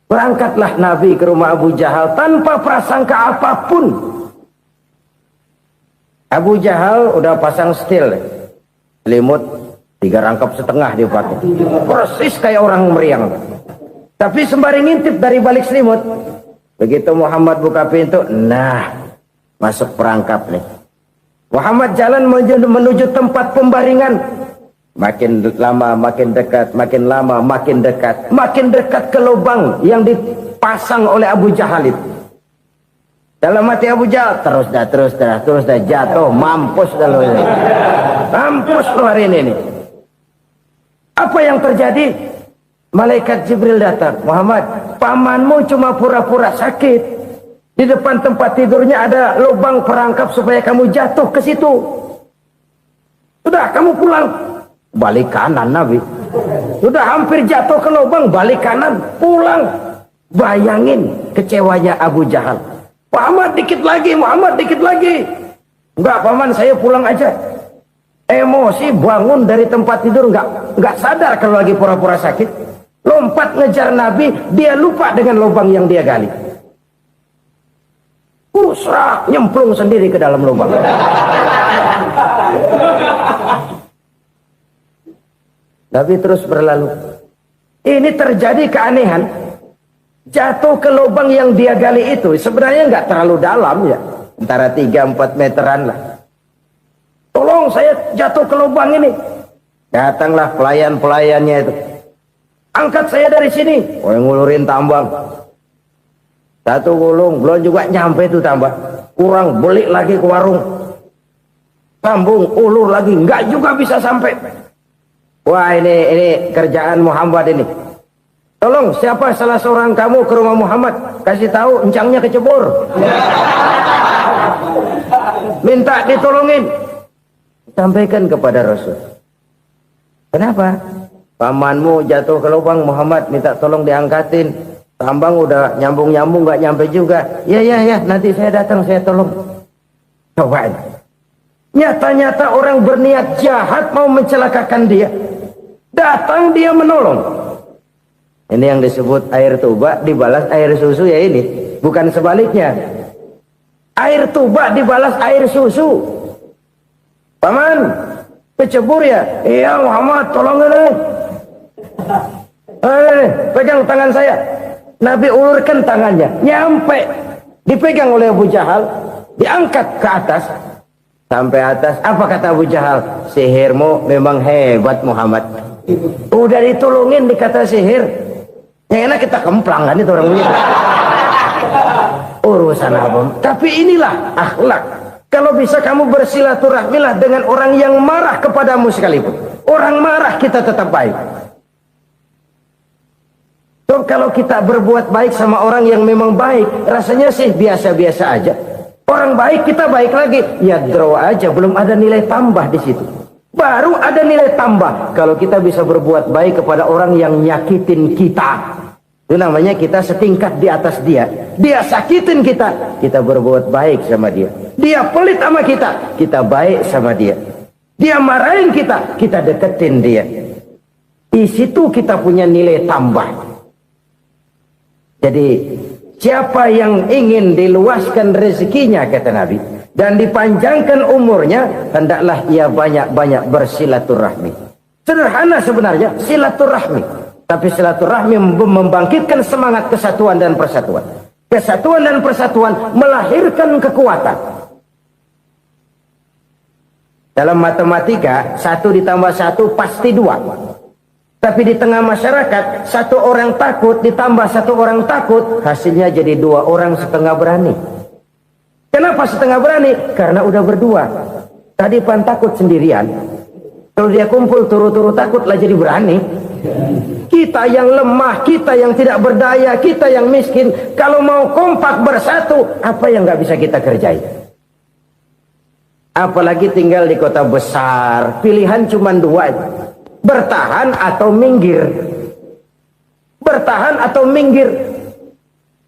Berangkatlah Nabi ke rumah Abu Jahal tanpa prasangka apapun. Abu Jahal udah pasang setil, selimut 3 rangkap setengah dia pakai, persis kayak orang meriang. Tapi sembari ngintip dari balik selimut, begitu Muhammad buka pintu, nah masuk perangkap nih. Muhammad jalan menuju tempat pembaringan. Makin lama makin dekat, makin lama makin dekat, makin dekat ke lubang yang dipasang oleh Abu Jahal itu. Dalam hati Abu Jahal, terus dah jatuh, mampus dah lo ini. Mampus lo hari ini nih. Apa yang terjadi? Malaikat Jibril datang. Muhammad, pamanmu cuma pura-pura sakit. Di depan tempat tidurnya ada lubang perangkap supaya kamu jatuh ke situ. Sudah, kamu pulang. Balik kanan Nabi. Sudah hampir jatuh ke lubang, balik kanan, pulang. Bayangin kecewanya Abu Jahal. Muhammad dikit lagi, Muhammad dikit lagi. Enggak paman, saya pulang aja. Emosi bangun dari tempat tidur, enggak sadar kalau lagi pura-pura sakit. Lompat ngejar Nabi, dia lupa dengan lubang yang dia gali. Serak, nyemplung sendiri ke dalam lubang. Nabi terus berlalu. Ini terjadi keanehan. Jatuh ke lubang yang dia gali itu sebenarnya nggak terlalu dalam ya, antara 3-4 meteran lah. Tolong saya jatuh ke lubang ini. Datanglah pelayan-pelayannya itu. Angkat saya dari sini. Oh, yang ngulurin tambang. Satu gulung, belum juga nyampe itu tambah. Kurang beli lagi ke warung. Sambung, ulur lagi, enggak juga bisa sampai. Wah ini kerjaan Muhammad ini. Tolong siapa salah seorang kamu ke rumah Muhammad, kasih tahu encangnya kecebur. Minta ditolongin. Sampaikan kepada Rasul. Kenapa? Pamanmu jatuh ke lubang, Muhammad minta tolong diangkatin. Tambang udah nyambung-nyambung nggak nyampe juga. Ya nanti saya datang saya tolong. Cobain. Nyata-nyata orang berniat jahat mau mencelakakan dia. Datang dia menolong. Ini yang disebut air tuba dibalas air susu ya ini. Bukan sebaliknya. Air tuba dibalas air susu. Paman, kecebur ya? Iya Muhammad, tolongin pegang tangan saya. Nabi ulurkan tangannya, nyampe. Dipegang oleh Abu Jahal, diangkat ke atas. Sampai atas, apa kata Abu Jahal? Sihirmu memang hebat Muhammad. Udah ditolongin dikata sihir. Yang enak kita kemplang kan itu orang begitu. Urusan apa? Tapi inilah akhlak. Kalau bisa kamu bersilaturahmilah dengan orang yang marah kepadamu sekalipun. Orang marah kita tetap baik. So, kalau kita berbuat baik sama orang yang memang baik, rasanya sih biasa-biasa aja. Orang baik kita baik lagi, ya draw aja, belum ada nilai tambah di situ. Baru ada nilai tambah kalau kita bisa berbuat baik kepada orang yang nyakitin kita. Itu namanya kita setingkat di atas dia. Dia sakitin kita, kita berbuat baik sama dia. Dia pelit sama kita, kita baik sama dia. Dia marahin kita, kita deketin dia. Di situ kita punya nilai tambah. Jadi siapa yang ingin diluaskan rezekinya kata Nabi dan dipanjangkan umurnya, hendaklah ia banyak-banyak bersilaturahmi. Sederhana sebenarnya silaturahmi, tapi silaturahmi membangkitkan semangat kesatuan dan persatuan. Kesatuan dan persatuan melahirkan kekuatan. Dalam matematika 1 ditambah 1 pasti 2. Tapi di tengah masyarakat, 1 orang takut ditambah 1 orang takut, hasilnya jadi 2 orang setengah berani. Kenapa setengah berani? Karena udah berdua. Tadi pan takut sendirian. Kalau dia kumpul turu-turu takutlah jadi berani. Kita yang lemah, kita yang tidak berdaya, kita yang miskin, kalau mau kompak bersatu, apa yang nggak bisa kita kerjain? Apalagi tinggal di kota besar, pilihan cuma 2. Bertahan atau minggir. Bertahan atau minggir.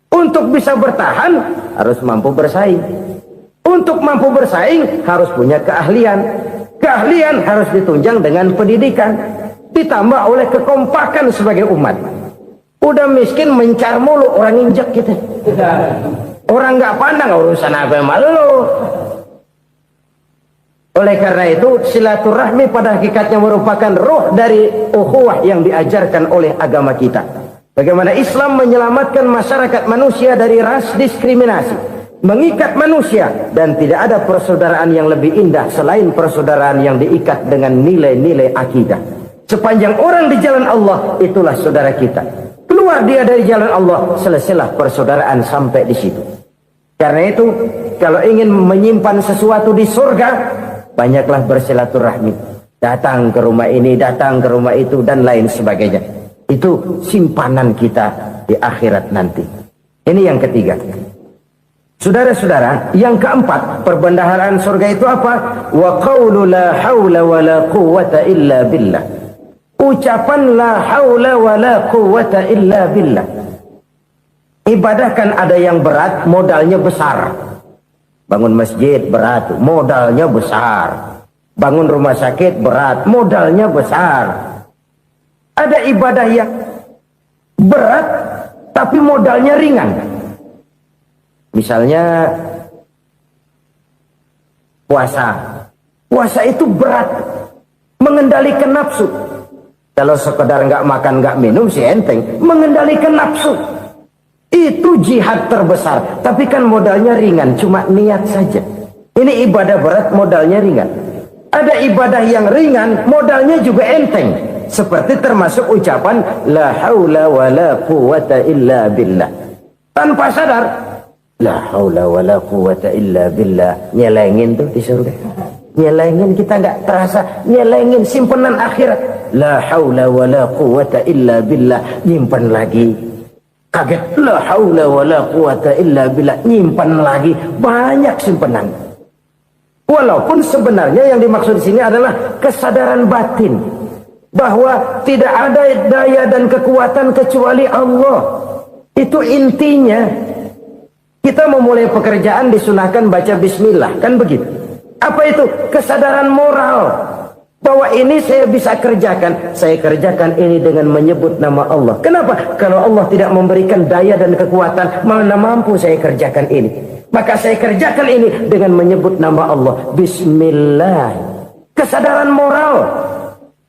Untuk bisa bertahan harus mampu bersaing. Untuk mampu bersaing harus punya keahlian. Keahlian harus ditunjang dengan pendidikan, ditambah oleh kekompakan sebagai umat. Udah miskin mencar mulu, orang injek kita. Orang nggak pandang urusan apa malu. Oleh karena itu silaturahmi pada hakikatnya merupakan roh dari ukhuwah yang diajarkan oleh agama kita. Bagaimana Islam menyelamatkan masyarakat manusia dari ras diskriminasi, mengikat manusia, dan tidak ada persaudaraan yang lebih indah selain persaudaraan yang diikat dengan nilai-nilai akidah. Sepanjang orang di jalan Allah, itulah saudara kita. Keluar dia dari jalan Allah, selesailah persaudaraan sampai di situ. Karena itu, kalau ingin menyimpan sesuatu di surga, banyaklah bersilaturahmi. Datang ke rumah ini, datang ke rumah itu, dan lain sebagainya. Itu simpanan kita di akhirat nanti. Ini yang ketiga. Saudara-saudara, yang keempat, perbendaharaan surga itu apa? Wa qawlu la hawla wa la quwwata illa billah. Ucapan la hawla wa la quwwata illa billah. Ibadah kan ada yang berat, modalnya besar. Bangun masjid berat, modalnya besar. Bangun rumah sakit berat, modalnya besar. Ada ibadah yang berat, tapi modalnya ringan. Misalnya puasa. Puasa itu berat, mengendalikan nafsu. Kalau sekedar nggak makan nggak minum sih enteng, mengendalikan nafsu. Itu jihad terbesar, tapi kan modalnya ringan, cuma niat saja. Ini ibadah berat, modalnya ringan. Ada ibadah yang ringan, modalnya juga enteng. Seperti termasuk ucapan la haula wa la quwwata illa billah. tanpa sadar. La haula wala quwata illa billah. Nyelengin tuh di surga. Nyelengin, kita nggak terasa. Nyelengin simpenan akhirat. La haula wala quwata illa billah. Nyimpan lagi. Kaget. La haula wala quwata illa billah. Nyimpan lagi. Banyak simpenan. Walaupun sebenarnya yang dimaksud di sini adalah kesadaran batin. Bahwa tidak ada daya dan kekuatan kecuali Allah. Itu intinya. Kita memulai pekerjaan disunahkan baca bismillah, kan begitu? Apa itu? Kesadaran moral bahwa ini saya bisa kerjakan. Saya kerjakan ini dengan menyebut nama Allah. Kenapa? Kalau Allah tidak memberikan daya dan kekuatan, mana mampu saya kerjakan ini. Maka saya kerjakan ini dengan menyebut nama Allah. Bismillah. Kesadaran moral.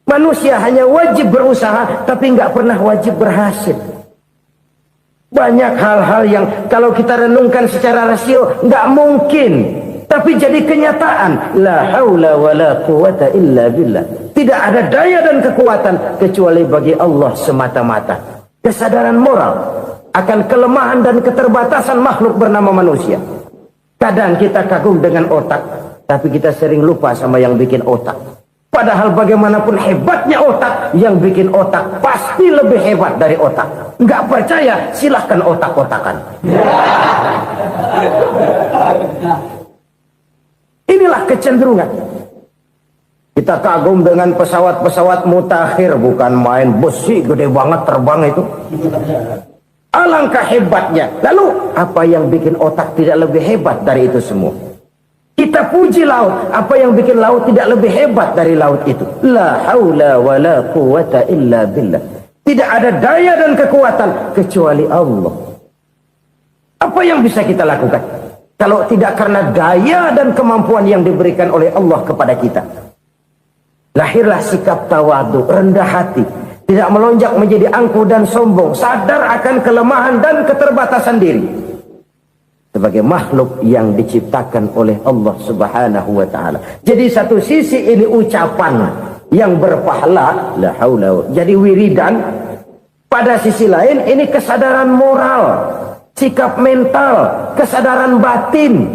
Manusia hanya wajib berusaha, tapi nggak pernah wajib berhasil. Banyak hal-hal yang kalau kita renungkan secara rasio nggak mungkin, tapi jadi kenyataan. La haula wala quwata illa billah. Tidak ada daya dan kekuatan kecuali bagi Allah semata-mata. Kesadaran moral akan kelemahan dan keterbatasan makhluk bernama manusia. Kadang kita kagum dengan otak, tapi kita sering lupa sama yang bikin otak. Padahal bagaimanapun hebatnya otak, yang bikin otak pasti lebih hebat dari otak. Nggak percaya, silahkan otak-otakan. Inilah kecenderungan. Kita kagum dengan pesawat-pesawat mutakhir, bukan main besi gede banget terbang itu. Alangkah hebatnya. Lalu apa yang bikin otak tidak lebih hebat dari itu semua? Kita puji laut. Apa yang bikin laut tidak lebih hebat dari laut itu? La haula wa la quwata illa billah. Tidak ada daya dan kekuatan kecuali Allah. Apa yang bisa kita lakukan kalau tidak karena daya dan kemampuan yang diberikan oleh Allah kepada kita? Lahirlah sikap tawadu, rendah hati, tidak melonjak menjadi angkuh dan sombong, sadar akan kelemahan dan keterbatasan diri. Sebagai makhluk yang diciptakan oleh Allah Subhanahu wa ta'ala. Jadi satu sisi ini ucapan yang berpahala, la haula, jadi wiridan. Pada sisi lain ini kesadaran moral, sikap mental, kesadaran batin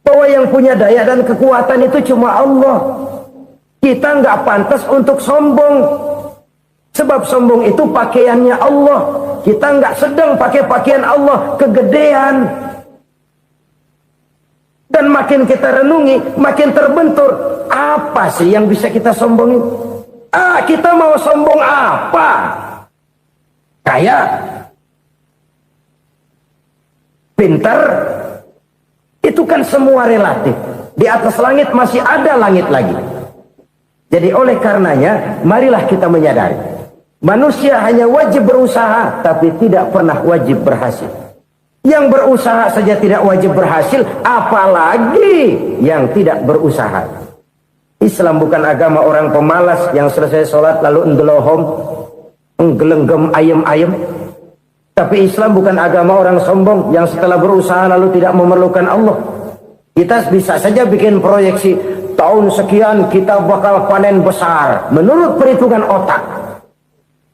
bahwa yang punya daya dan kekuatan itu cuma Allah. Kita nggak pantas untuk sombong, sebab sombong itu pakaiannya Allah. Kita nggak sedang pakai pakaian Allah, kegedean. Dan makin kita renungi, makin terbentur. Apa sih yang bisa kita sombongin? Kita mau sombong apa? Kaya? Pintar? Itu kan semua relatif. Di atas langit masih ada langit lagi. Jadi oleh karenanya, marilah kita menyadari. Manusia hanya wajib berusaha, tapi tidak pernah wajib berhasil. Yang berusaha saja tidak wajib berhasil, apalagi yang tidak berusaha. Islam bukan agama orang pemalas yang selesai sholat lalu endelohom, nggelenggem ayem-ayem. Tapi Islam bukan agama orang sombong yang setelah berusaha lalu tidak memerlukan Allah. Kita bisa saja bikin proyeksi, tahun sekian kita bakal panen besar menurut perhitungan otak.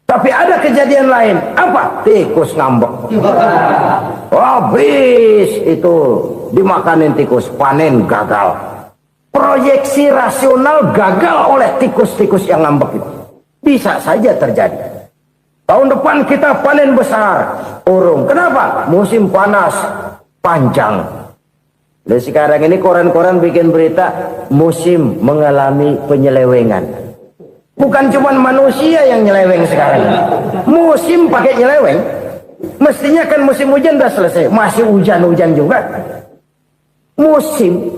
Tapi ada kejadian lain. Apa? Tikus ngambek. Habis itu dimakanin tikus, panen gagal. Proyeksi rasional gagal oleh tikus-tikus yang ngambek itu. Bisa saja terjadi. Tahun depan kita panen besar, urung. Kenapa? Musim panas panjang. Dan sekarang ini koran-koran bikin berita musim mengalami penyelewengan. Bukan cuma manusia yang nyeleweng sekarang. Musim pakai nyeleweng. Mestinya kan musim hujan udah selesai, masih hujan-hujan juga. Musim.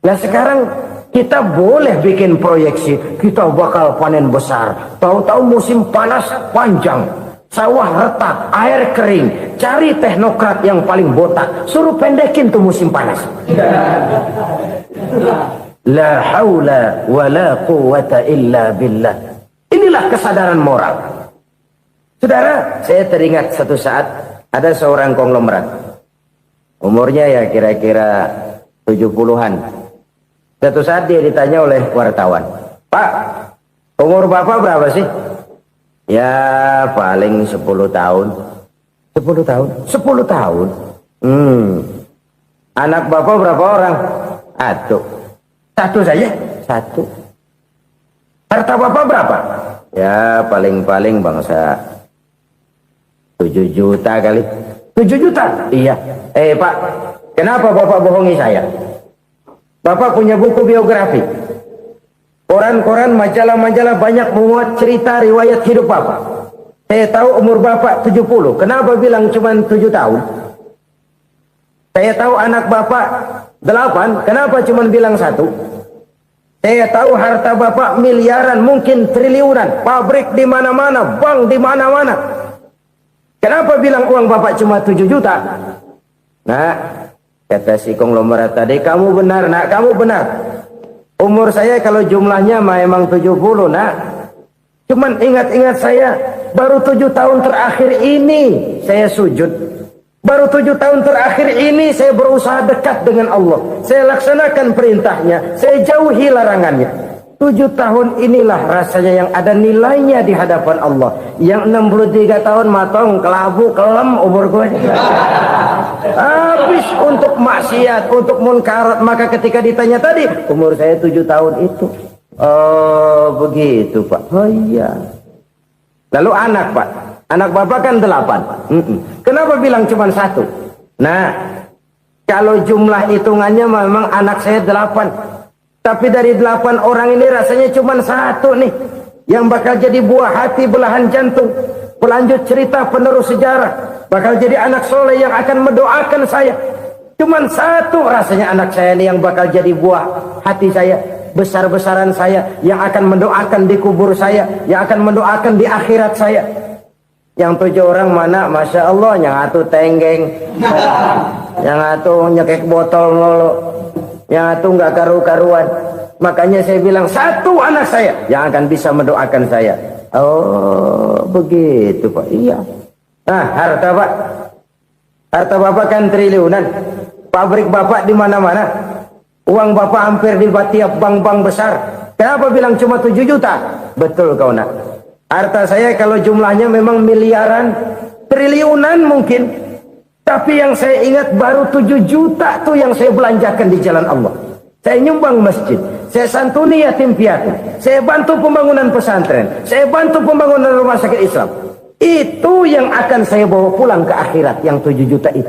Nah sekarang kita boleh bikin proyeksi, kita bakal panen besar. Tahu-tahu musim panas panjang, sawah retak, air kering. Cari teknokrat yang paling botak, suruh pendekin tuh musim panas. La haula wa la quwata illa billah. Inilah kesadaran moral. Saudara, saya teringat satu saat ada seorang konglomerat. Umurnya ya kira-kira 70-an. Satu saat dia ditanya oleh wartawan, "Pak, umur Bapak berapa sih?" "Ya paling 10 tahun." 10 10 tahun. 10 tahun. Anak bapak berapa orang? Satu saja. Satu. Harta bapak berapa? Ya paling-paling bangsa 7 juta kali. 7 juta? Iya. Pak, kenapa bapak bohongi saya? Bapak punya buku biografi. Koran-koran, majalah-majalah banyak memuat cerita riwayat hidup bapak. Saya tahu umur bapak 70. Kenapa bilang cuma 7 tahun? Saya tahu anak bapak 8. Kenapa cuma bilang 1? Saya tahu harta bapak miliaran, mungkin triliunan. Pabrik di mana-mana, bank di mana-mana. Kenapa bilang uang bapak cuma 7 juta? Nah, kata si konglomerat tadi, kamu benar nak, kamu benar. Umur saya kalau jumlahnya memang 70 nak. Cuman ingat-ingat saya, baru 7 tahun terakhir ini saya sujud. Baru 7 tahun terakhir ini saya berusaha dekat dengan Allah. Saya laksanakan perintahnya, saya jauhi larangannya. 7 tahun inilah rasanya yang ada nilainya di hadapan Allah. Yang 63 tahun matong, kelabu, kelem umur gue. Habis untuk maksiat, untuk munkarat. Maka ketika ditanya tadi, umur saya 7 tahun itu. Oh begitu Pak. Oh iya. Lalu anak Pak. Anak bapak kan 8. Kenapa bilang cuma 1? Nah, kalau jumlah hitungannya memang anak saya 8. Tapi dari 8 orang ini rasanya cuma 1 nih. Yang bakal jadi buah hati, belahan jantung. Pelanjut cerita, penerus sejarah. Bakal jadi anak soleh yang akan mendoakan saya. Cuma 1 rasanya anak saya ini yang bakal jadi buah hati saya. Besar-besaran saya. Yang akan mendoakan di kubur saya. Yang akan mendoakan di akhirat saya. Yang 7 orang mana? Masya Allah, yang 1 tenggeng, yang 1 nyekek botol mulu, yang 1 nggak karu-karuan. Makanya saya bilang 1 anak saya yang akan bisa mendoakan saya. Oh begitu Pak. Iya. Nah harta Pak, harta bapak kan triliunan. Pabrik bapak di mana-mana. Uang bapak hampir di tiap bank-bank besar. Kenapa bilang cuma 7 juta? Betul kau nak. Harta saya kalau jumlahnya memang miliaran, triliunan mungkin. Tapi yang saya ingat baru 7 juta tuh yang saya belanjakan di jalan Allah. Saya nyumbang masjid, saya santuni yatim piatu, saya bantu pembangunan pesantren, saya bantu pembangunan rumah sakit Islam. Itu yang akan saya bawa pulang ke akhirat, yang 7 juta itu.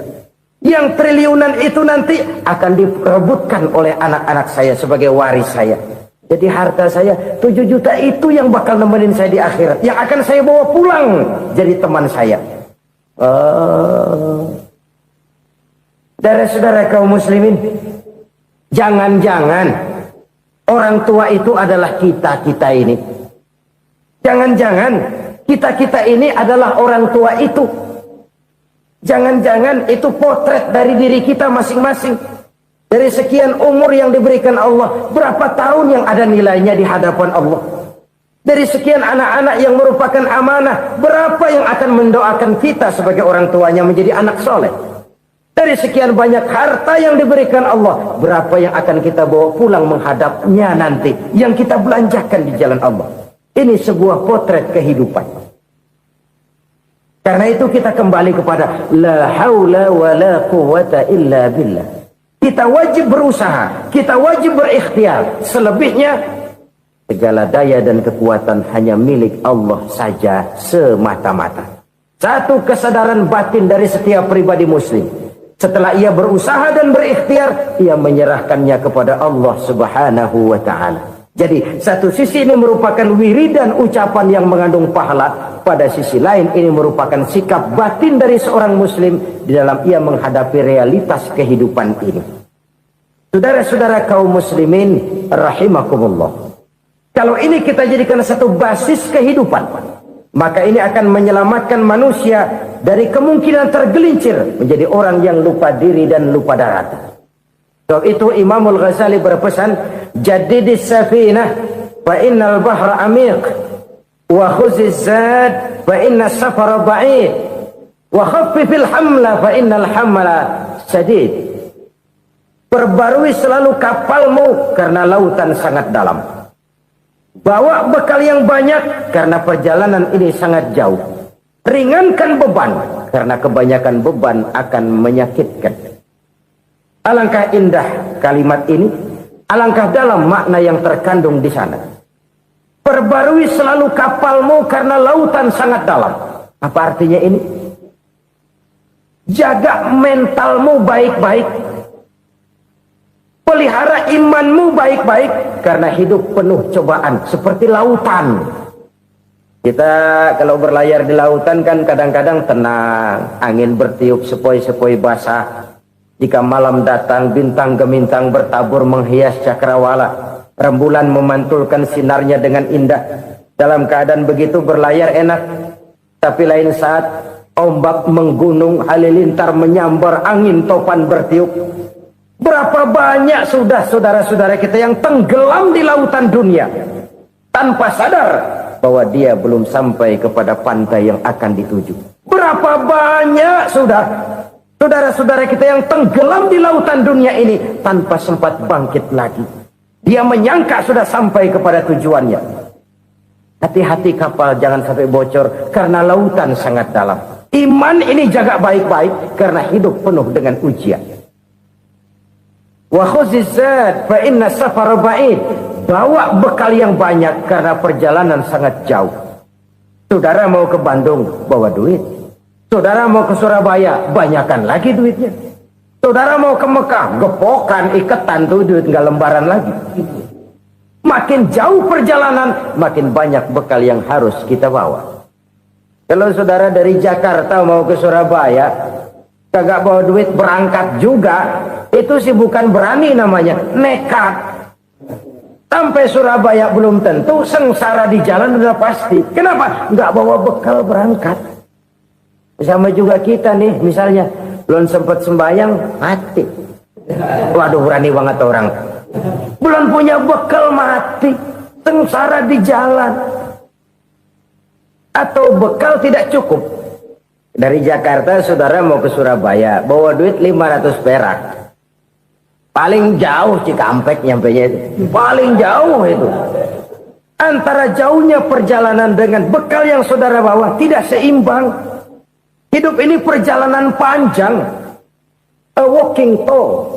Yang triliunan itu nanti akan diperebutkan oleh anak-anak saya sebagai waris saya. Jadi harta saya 7 juta itu yang bakal nemenin saya di akhirat. Yang akan saya bawa pulang jadi teman saya. Saudara-saudara kaum muslimin, jangan-jangan orang tua itu adalah kita-kita ini. Jangan-jangan kita-kita ini adalah orang tua itu. Jangan-jangan itu potret dari diri kita masing-masing. Dari sekian umur yang diberikan Allah, berapa tahun yang ada nilainya di hadapan Allah? Dari sekian anak-anak yang merupakan amanah, berapa yang akan mendoakan kita sebagai orang tuanya menjadi anak soleh? Dari sekian banyak harta yang diberikan Allah, berapa yang akan kita bawa pulang menghadapnya nanti, yang kita belanjakan di jalan Allah? Ini sebuah potret kehidupan. Karena itu kita kembali kepada la haula wa la quwwata illa billah. Kita wajib berusaha, kita wajib berikhtiar. Selebihnya, segala daya dan kekuatan hanya milik Allah saja semata-mata. Satu kesadaran batin dari setiap pribadi muslim. Setelah ia berusaha dan berikhtiar, ia menyerahkannya kepada Allah Subhanahu wa ta'ala. Jadi, satu sisi ini merupakan wiridan ucapan yang mengandung pahala. Pada sisi lain, ini merupakan sikap batin dari seorang muslim di dalam ia menghadapi realitas kehidupan ini. Saudara-saudara kaum muslimin rahimakumullah. Kalau ini kita jadikan satu basis kehidupan, maka ini akan menyelamatkan manusia dari kemungkinan tergelincir menjadi orang yang lupa diri dan lupa darat. Sebab itu Imamul Ghazali berpesan, jadidis safinah fa innal bahra amiq wa khuziz zad fa inna safara ba'id wa khaffifil hamla fa innal hamla sadid. Perbarui selalu kapalmu karena lautan sangat dalam. Bawa bekal yang banyak karena perjalanan ini sangat jauh. Ringankan beban, karena kebanyakan beban akan menyakitkan. Alangkah indah kalimat ini, alangkah dalam makna yang terkandung di sana. Perbarui selalu kapalmu karena lautan sangat dalam. Apa artinya ini? Jaga mentalmu baik-baik. Pelihara imanmu baik-baik, karena hidup penuh cobaan seperti lautan. Kita kalau berlayar di lautan kan kadang-kadang tenang, angin bertiup sepoi-sepoi basah. Jika malam datang, bintang gemintang bertabur menghias cakrawala. Rembulan memantulkan sinarnya dengan indah. Dalam keadaan begitu berlayar enak. Tapi lain saat ombak menggunung, halilintar menyambar, angin topan bertiup. Berapa banyak sudah saudara-saudara kita yang tenggelam di lautan dunia tanpa sadar bahwa dia belum sampai kepada pantai yang akan dituju. Berapa banyak sudah saudara-saudara kita yang tenggelam di lautan dunia ini tanpa sempat bangkit lagi. Dia menyangka sudah sampai kepada tujuannya. Hati-hati kapal jangan sampai bocor karena lautan sangat dalam. Iman ini jaga baik-baik karena hidup penuh dengan ujian. Wa khuzizat fa inna safar ba'id. Bawa bekal yang banyak karena perjalanan sangat jauh. Saudara mau ke Bandung, bawa duit. Saudara mau ke Surabaya, banyakkan lagi duitnya. Saudara mau ke Mekah, gepokan, iketan tuh duit nggak lembaran lagi. Makin jauh perjalanan, makin banyak bekal yang harus kita bawa. Kalau saudara dari Jakarta mau ke Surabaya, kagak bawa duit berangkat juga, itu sih bukan berani namanya, nekat. Sampai Surabaya belum tentu, sengsara di jalan udah pasti. Kenapa? Nggak bawa bekal berangkat. Sama juga kita nih, misalnya belum sempat sembahyang, mati. Waduh, berani banget orang. Belum punya bekal, mati. Sengsara di jalan. Atau bekal tidak cukup. Dari Jakarta saudara mau ke Surabaya, bawa duit 500 perak. Paling jauh Cikampek nyampenya itu. Paling jauh itu. Antara jauhnya perjalanan dengan bekal yang saudara bawa tidak seimbang. Hidup ini perjalanan panjang. A walking tour.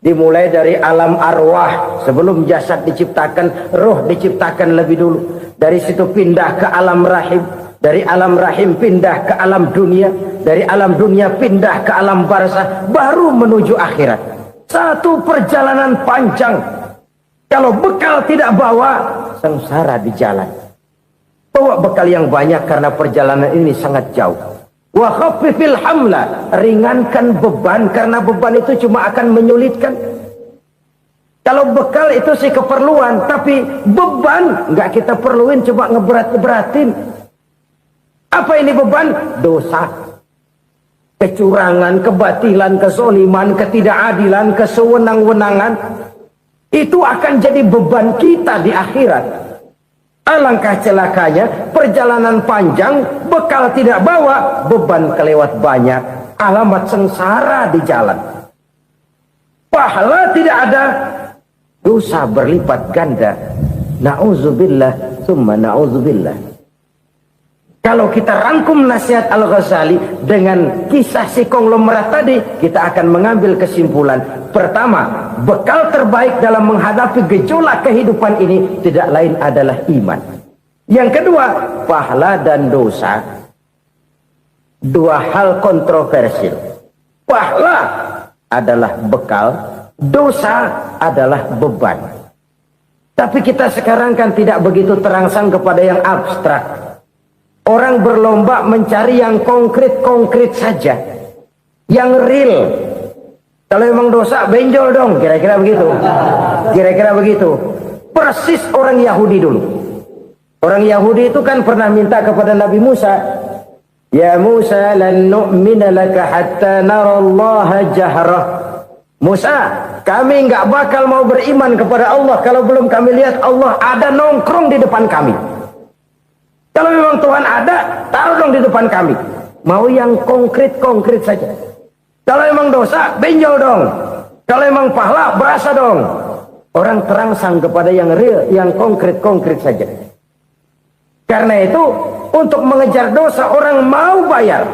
Dimulai dari alam arwah. Sebelum jasad diciptakan, roh diciptakan lebih dulu. Dari situ pindah ke alam rahim. Dari alam rahim pindah ke alam dunia. Dari alam dunia pindah ke alam barzah. Baru menuju akhirat. Satu perjalanan panjang. Kalau bekal tidak bawa, sengsara di jalan. Bawa bekal yang banyak karena perjalanan ini sangat jauh. Wa khaffifil hamla, ringankan beban karena beban itu cuma akan menyulitkan. Kalau bekal itu sih keperluan, tapi beban nggak kita perluin, cuma ngeberat-beratin. Apa ini beban? Dosa, kecurangan, kebatilan, kezoliman, ketidakadilan, kesewenang-wenangan. Itu akan jadi beban kita di akhirat. Alangkah celakanya, perjalanan panjang, bekal tidak bawa, beban kelewat banyak, alamat sengsara di jalan. Pahala tidak ada, dosa berlipat ganda. Na'udzubillah, summa na'udzubillah. Kalau kita rangkum nasihat Al-Ghazali dengan kisah si konglomerat tadi, kita akan mengambil kesimpulan. Pertama, bekal terbaik dalam menghadapi gejolak kehidupan ini tidak lain adalah iman. Yang kedua, pahala dan dosa. Dua hal kontroversial. Pahala adalah bekal, dosa adalah beban. Tapi kita sekarang kan tidak begitu terangsang kepada yang abstrak. Orang berlomba mencari yang konkret-konkret saja. Yang real. Kalau memang dosa, benjol dong. Kira-kira begitu. Kira-kira begitu. Persis orang Yahudi dulu. Orang Yahudi itu kan pernah minta kepada Nabi Musa. Ya Musa, lan nu'mina laka hatta narallaha jahrah. Musa, kami nggak bakal mau beriman kepada Allah kalau belum kami lihat Allah ada nongkrong di depan kami. Kalau memang Tuhan ada, taruh dong di depan kami. Mau yang konkret-konkret saja. Kalau memang dosa, benjol dong. Kalau memang pahala, berasa dong. Orang terangsang kepada yang real, yang konkret-konkret saja. Karena itu untuk mengejar dosa orang mau bayar,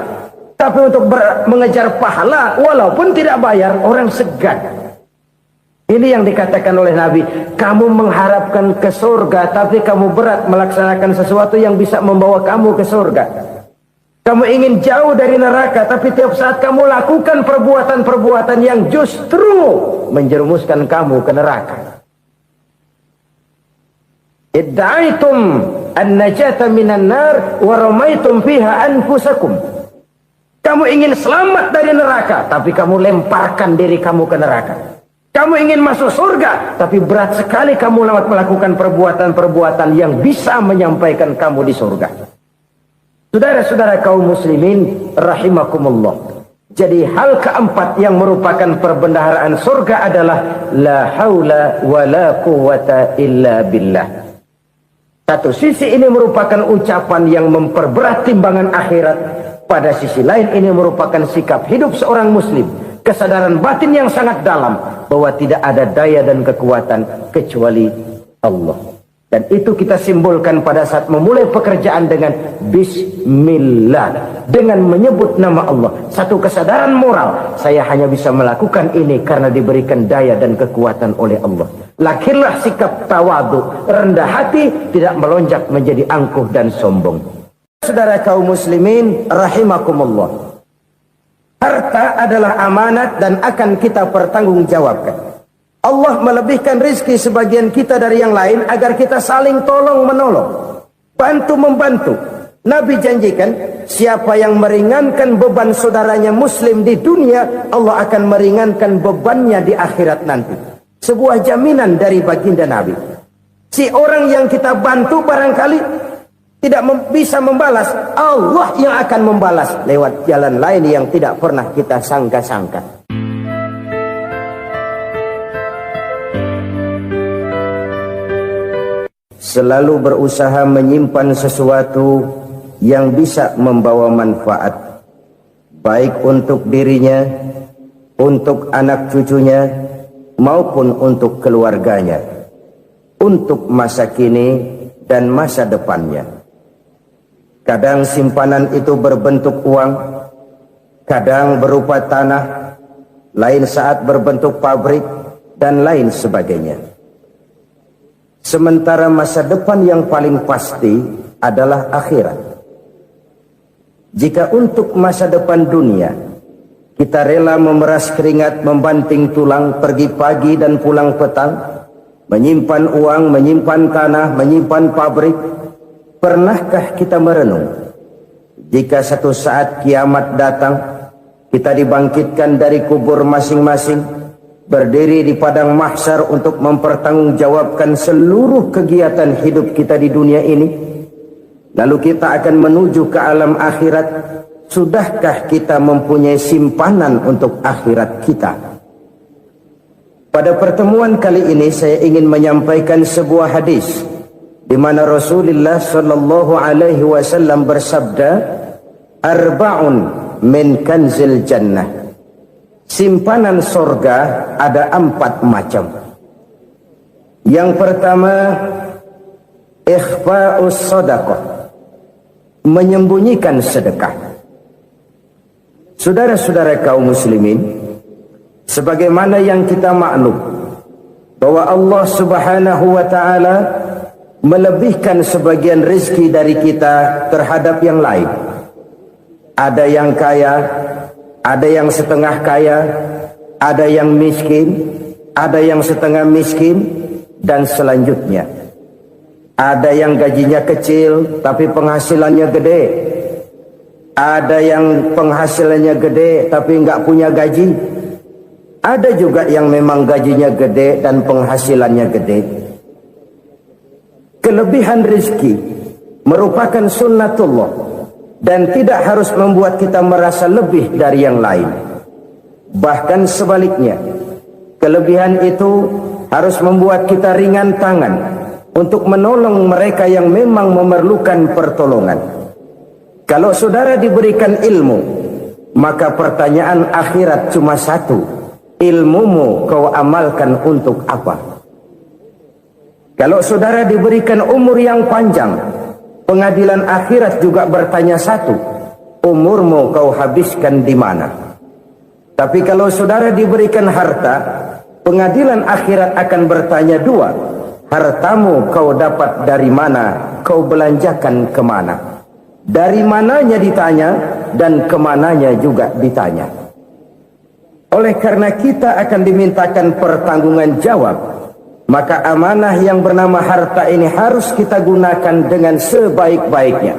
tapi untuk mengejar pahala walaupun tidak bayar orang segan. Ini yang dikatakan oleh Nabi, kamu mengharapkan ke surga tapi kamu berat melaksanakan sesuatu yang bisa membawa kamu ke surga. Kamu ingin jauh dari neraka tapi tiap saat kamu lakukan perbuatan-perbuatan yang justru menjerumuskan kamu ke neraka. Idda'aitum an-najata minan nar wa ramaitum fiha anfusakum. Kamu ingin selamat dari neraka, tapi kamu lemparkan diri kamu ke neraka. Kamu ingin masuk surga, tapi berat sekali kamu melakukan perbuatan-perbuatan yang bisa menyampaikan kamu di surga. Saudara-saudara kaum muslimin rahimakumullah. Jadi hal keempat yang merupakan perbendaharaan surga adalah la haula wa la quwwata illa billah. Satu sisi ini merupakan ucapan yang memperberat timbangan akhirat. Pada sisi lain ini merupakan sikap hidup seorang muslim. Kesadaran batin yang sangat dalam bahwa tidak ada daya dan kekuatan kecuali Allah. Dan itu kita simbolkan pada saat memulai pekerjaan dengan Bismillah. Dengan menyebut nama Allah. Satu kesadaran moral. Saya hanya bisa melakukan ini karena diberikan daya dan kekuatan oleh Allah. Lahirlah sikap tawadu, rendah hati, tidak melonjak menjadi angkuh dan sombong. Saudara kaum muslimin rahimakumullah. Harta adalah amanat dan akan kita pertanggungjawabkan. Allah melebihkan rizki sebagian kita dari yang lain agar kita saling tolong menolong, bantu membantu. Nabi janjikan siapa yang meringankan beban saudaranya muslim di dunia, Allah akan meringankan bebannya di akhirat nanti. Sebuah jaminan dari baginda Nabi. Si orang yang kita bantu barangkali tidak bisa membalas, Allah yang akan membalas lewat jalan lain yang tidak pernah kita sangka-sangka. Selalu berusaha menyimpan sesuatu yang bisa membawa manfaat, baik untuk dirinya, untuk anak cucunya, maupun untuk keluarganya, untuk masa kini dan masa depannya. Kadang simpanan itu berbentuk uang, kadang berupa tanah, lain saat berbentuk pabrik, dan lain sebagainya. Sementara masa depan yang paling pasti adalah akhirat. Jika untuk masa depan dunia kita rela memeras keringat, membanting tulang, pergi pagi dan pulang petang, menyimpan uang, menyimpan tanah, menyimpan pabrik, pernahkah kita merenung jika satu saat kiamat datang, kita dibangkitkan dari kubur masing-masing, berdiri di padang mahsyar untuk mempertanggungjawabkan seluruh kegiatan hidup kita di dunia ini, lalu kita akan menuju ke alam akhirat. Sudahkah kita mempunyai simpanan untuk akhirat kita? Pada pertemuan kali ini saya ingin menyampaikan sebuah hadis di mana Rasulullah sallallahu alaihi wasallam bersabda, arba'un min kanzil jannah. Simpanan sorga ada 4 macam. Yang pertama, ikhfa'us sadaqah, menyembunyikan sedekah. Saudara-saudara kaum muslimin, sebagaimana yang kita maklum bahwa Allah Subhanahu wa taala melebihkan sebagian rezeki dari kita terhadap yang lain. Ada yang kaya, ada yang setengah kaya, ada yang miskin, ada yang setengah miskin, dan selanjutnya. Ada yang gajinya kecil tapi penghasilannya gede. Ada yang penghasilannya gede tapi nggak punya gaji. Ada juga yang memang gajinya gede dan penghasilannya gede. Kelebihan rezeki merupakan sunnatullah dan tidak harus membuat kita merasa lebih dari yang lain. Bahkan sebaliknya, kelebihan itu harus membuat kita ringan tangan untuk menolong mereka yang memang memerlukan pertolongan. Kalau saudara diberikan ilmu, maka pertanyaan akhirat cuma satu, ilmumu kau amalkan untuk apa? Kalau saudara diberikan umur yang panjang, Pengadilan akhirat juga bertanya satu, umurmu kau habiskan di mana? Tapi kalau saudara diberikan harta, pengadilan akhirat akan bertanya dua, hartamu kau dapat dari mana, kau belanjakan kemana? Dari mananya ditanya, dan kemananya juga ditanya. Oleh karena kita akan dimintakan pertanggungan jawab, maka amanah yang bernama harta ini harus kita gunakan dengan sebaik-baiknya.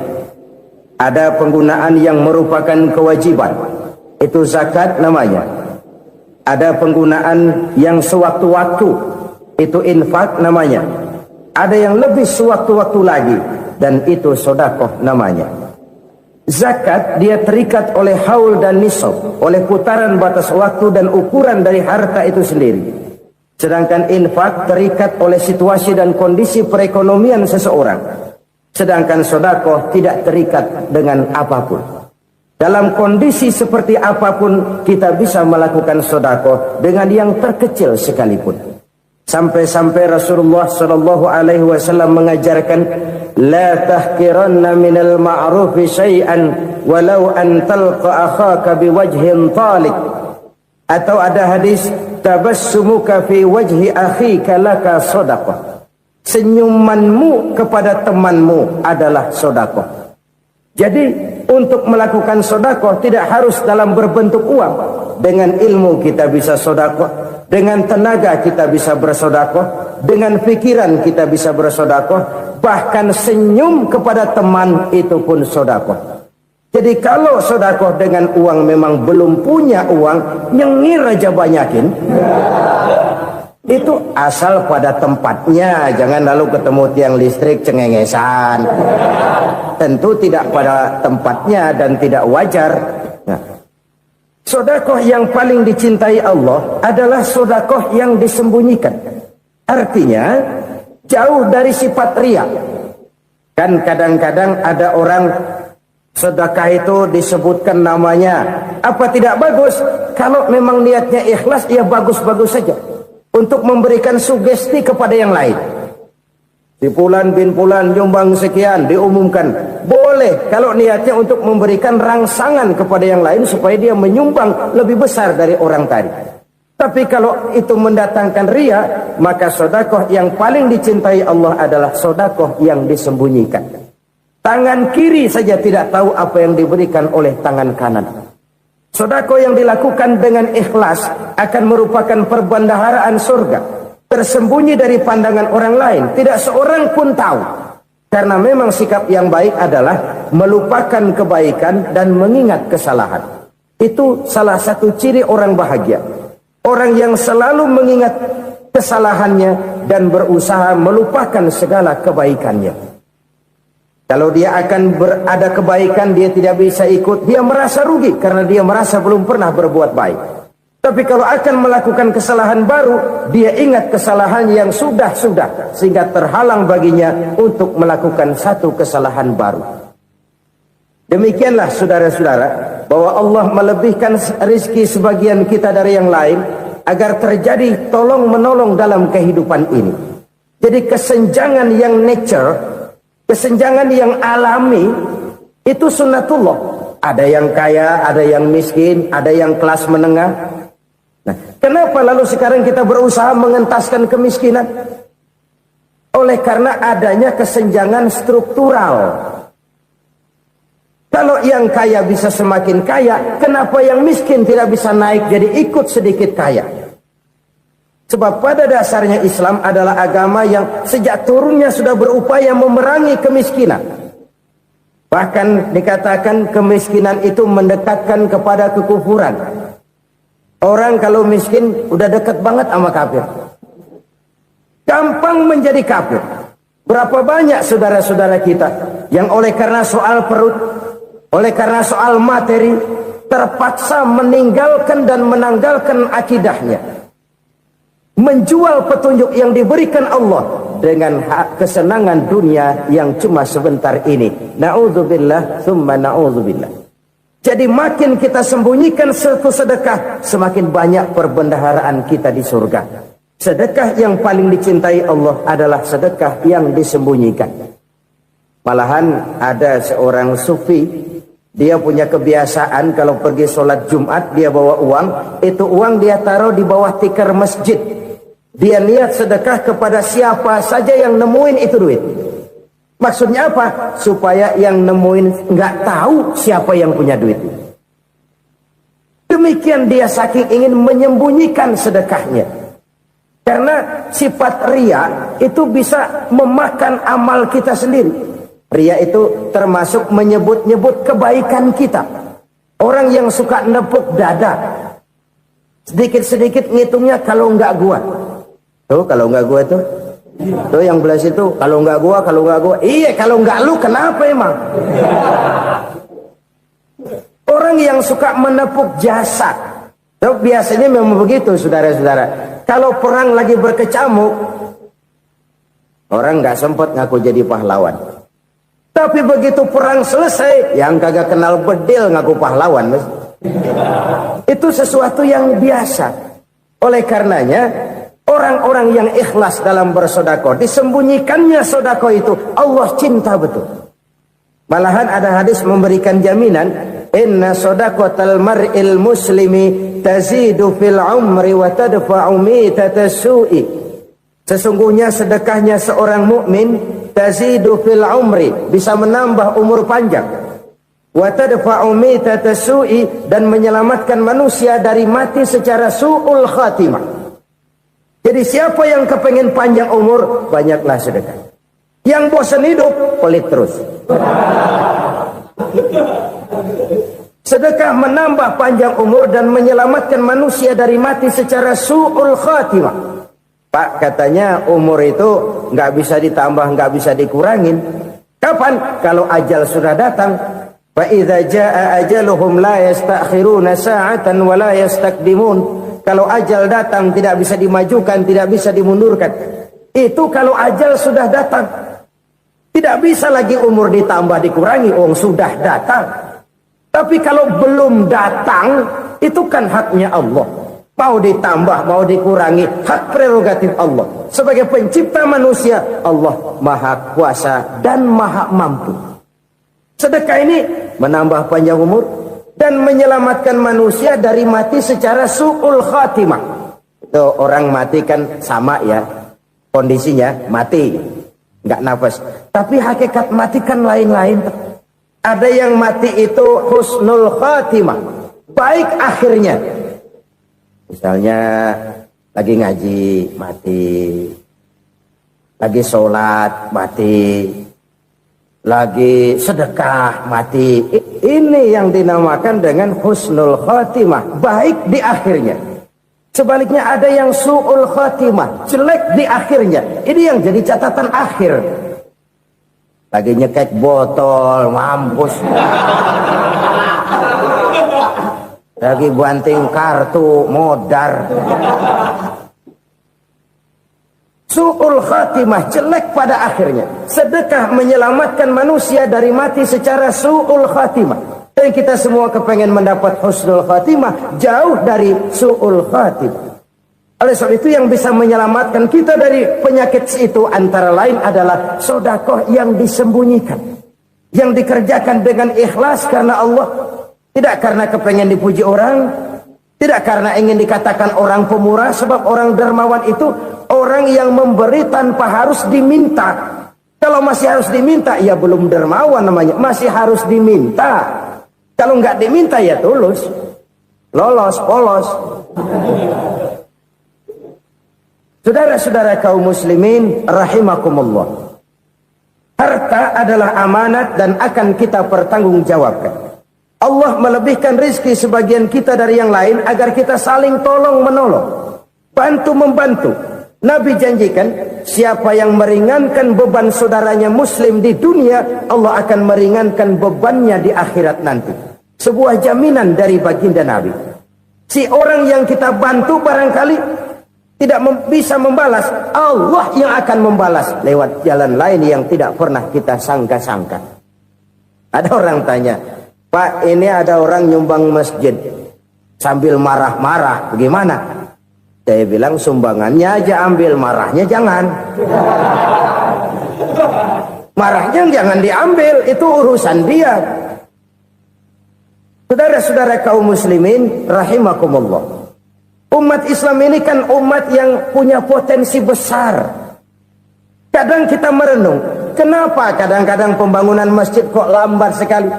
Ada penggunaan yang merupakan kewajiban, itu zakat namanya. Ada penggunaan yang sewaktu-waktu, itu infak namanya. Ada yang lebih sewaktu-waktu lagi, dan itu sedekah namanya. Zakat dia terikat oleh haul dan nisab, oleh putaran batas waktu dan ukuran dari harta itu sendiri. Sedangkan infak terikat oleh situasi dan kondisi perekonomian seseorang. Sedangkan sedekah tidak terikat dengan apapun. Dalam kondisi seperti apapun kita bisa melakukan sedekah dengan yang terkecil sekalipun. Sampai-sampai Rasulullah SAW mengajarkan, la tahkiranna minal ma'rufi syai'an walau an talqa akhaka biwajhin talik. Atau ada hadis, tabassumuka fi wajhi akhika laka sedekah. Senyumanmu kepada temanmu adalah sedekah. Jadi untuk melakukan sedekah tidak harus dalam berbentuk uang. Dengan ilmu kita bisa sedekah, dengan tenaga kita bisa bersedekah, dengan pikiran kita bisa bersedekah, bahkan senyum kepada teman itu pun sedekah. Jadi kalau sedekah dengan uang memang belum punya uang, nyengir aja banyakin. Itu asal pada tempatnya, jangan lalu ketemu tiang listrik cengengesan. Tentu tidak pada tempatnya dan tidak wajar. Nah, sedekah yang paling dicintai Allah adalah sedekah yang disembunyikan. Artinya jauh dari sifat riya. Kan kadang-kadang ada orang sedekah itu disebutkan namanya. Apa tidak bagus? Kalau memang niatnya ikhlas, ya bagus-bagus saja. Untuk memberikan sugesti kepada yang lain. Si Fulan bin Fulan nyumbang sekian, diumumkan. Boleh kalau niatnya untuk memberikan rangsangan kepada yang lain supaya dia menyumbang lebih besar dari orang tadi. Tapi kalau itu mendatangkan riya, maka sedekah yang paling dicintai Allah adalah sedekah yang disembunyikan. Tangan kiri saja tidak tahu apa yang diberikan oleh tangan kanan. Sedekah yang dilakukan dengan ikhlas akan merupakan perbendaharaan surga, tersembunyi dari pandangan orang lain, tidak seorang pun tahu. Karena memang sikap yang baik adalah melupakan kebaikan dan mengingat kesalahan. Itu salah satu ciri orang bahagia. Orang yang selalu mengingat kesalahannya dan berusaha melupakan segala kebaikannya. Kalau dia akan berada kebaikan, dia tidak bisa ikut, dia merasa rugi karena dia merasa belum pernah berbuat baik. Tapi kalau akan melakukan kesalahan baru, dia ingat kesalahan yang sudah-sudah, sehingga terhalang baginya untuk melakukan satu kesalahan baru. Demikianlah saudara-saudara, bahwa Allah melebihkan rizki sebagian kita dari yang lain, agar terjadi tolong-menolong dalam kehidupan ini. Jadi kesenjangan yang nature, kesenjangan yang alami, itu sunnatullah. Ada yang kaya, ada yang miskin, ada yang kelas menengah. Nah, kenapa lalu sekarang kita berusaha mengentaskan kemiskinan? Oleh karena adanya kesenjangan struktural. Kalau yang kaya bisa semakin kaya, kenapa yang miskin tidak bisa naik jadi ikut sedikit kaya? Sebab pada dasarnya Islam adalah agama yang sejak turunnya sudah berupaya memerangi kemiskinan. Bahkan dikatakan kemiskinan itu mendekatkan kepada kekufuran. Orang kalau miskin udah dekat banget sama kafir. Gampang menjadi kafir. Berapa banyak saudara-saudara kita yang oleh karena soal perut, oleh karena soal materi, terpaksa meninggalkan dan menanggalkan akidahnya. Menjual petunjuk yang diberikan Allah dengan kesenangan dunia yang cuma sebentar ini. Na'udzubillah, thumma na'udzubillah. Jadi makin kita sembunyikan satu sedekah, semakin banyak perbendaharaan kita di surga. Sedekah yang paling dicintai Allah adalah sedekah yang disembunyikan. Malahan ada seorang sufi, dia punya kebiasaan kalau pergi sholat Jumat dia bawa uang, itu uang dia taruh di bawah tikar masjid. Dia niat sedekah kepada siapa saja yang nemuin itu duit. Maksudnya apa? Supaya yang nemuin nggak tahu siapa yang punya duit. Demikian dia saking ingin menyembunyikan sedekahnya. Karena sifat riya itu bisa memakan amal kita sendiri. Riya itu termasuk menyebut-nyebut kebaikan kita. Orang yang suka nepuk dada, sedikit-sedikit ngitungnya kalau enggak gua. Tuh kalau enggak gua tuh. Tuh yang belah situ, kalau enggak gua, kalau enggak gua. Iya, kalau enggak lu kenapa emang? Orang yang suka menepuk jasad. Tuh biasanya memang begitu, saudara-saudara. Kalau perang lagi berkecamuk, orang enggak sempat ngaku jadi pahlawan. Tapi begitu perang selesai, yang kagak kenal bedil ngaku pahlawan. Mas. Itu sesuatu yang biasa. Oleh karenanya, orang-orang yang ikhlas dalam bersedekah, disembunyikannya sedekah itu, Allah cinta betul. Malahan ada hadis memberikan jaminan, inna sedaqatal mar'il muslimi tazidu fil umri wa tadfa'u mitatas su'i. Sesungguhnya sedekahnya seorang mukmin tazidu fil umri, bisa menambah umur panjang, wa tadfa'u mitatas su'i, dan menyelamatkan manusia dari mati secara su'ul khatimah. Jadi siapa yang kepengen panjang umur, banyaklah sedekah. Yang bosan hidup, pelit terus. Sedekah menambah panjang umur dan menyelamatkan manusia dari mati secara su'ul khatimah. Pak, katanya umur itu nggak bisa ditambah, nggak bisa dikurangin. Kapan? Kalau ajal sudah datang. Fa idza jaa ajaluhum la yastakhiruna sa'atan wa la yastakdimun. Kalau ajal datang tidak bisa dimajukan, tidak bisa dimundurkan. Itu kalau ajal sudah datang. Tidak bisa lagi umur ditambah dikurangi, sudah datang. Tapi kalau belum datang, itu kan haknya Allah. Mau ditambah, mau dikurangi, hak prerogatif Allah. Sebagai pencipta manusia, Allah maha kuasa dan maha mampu. Sedekah ini menambah panjang umur dan menyelamatkan manusia dari mati secara su'ul khatimah. Itu orang mati kan sama ya, kondisinya mati, nggak nafas. Tapi hakikat mati kan lain-lain. Ada yang mati itu husnul khatimah, baik akhirnya. Misalnya lagi ngaji mati, lagi sholat mati, lagi sedekah mati. Ini yang dinamakan dengan husnul khatimah, baik di akhirnya. Sebaliknya ada yang su'ul khatimah, jelek di akhirnya. Ini yang jadi catatan akhir. Lagi nyekek botol, mampus. Lagi banting kartu, modar. Su'ul khatimah, jelek pada akhirnya. Sedekah menyelamatkan manusia dari mati secara su'ul khatimah. Dan kita semua kepengen mendapat husnul khatimah, jauh dari su'ul khatimah. Oleh sebab itu yang bisa menyelamatkan kita dari penyakit itu antara lain adalah sedekah yang disembunyikan, yang dikerjakan dengan ikhlas karena Allah. Tidak karena kepengen dipuji orang, tidak karena ingin dikatakan orang pemurah, sebab orang dermawan itu orang yang memberi tanpa harus diminta. Kalau masih harus diminta, ya belum dermawan namanya, masih harus diminta. Kalau nggak diminta ya tulus, lolos, polos. Saudara-saudara kaum muslimin rahimakumullah. Harta adalah amanat dan akan kita pertanggungjawabkan. Allah melebihkan rizki sebagian kita dari yang lain agar kita saling tolong menolong, bantu membantu. Nabi janjikan siapa yang meringankan beban saudaranya muslim di dunia, Allah akan meringankan bebannya di akhirat nanti. Sebuah jaminan dari baginda Nabi. Si orang yang kita bantu barangkali tidak bisa membalas, Allah yang akan membalas lewat jalan lain yang tidak pernah kita sangka-sangka. Ada orang tanya, Pak, ini ada orang nyumbang masjid sambil marah-marah, bagaimana? Saya bilang sumbangannya aja ambil, marahnya jangan. Marahnya jangan diambil, itu urusan dia. Saudara-saudara kaum muslimin rahimakumullah, umat Islam ini kan umat yang punya potensi besar. Kadang kita merenung, kenapa kadang-kadang pembangunan masjid kok lambat sekali?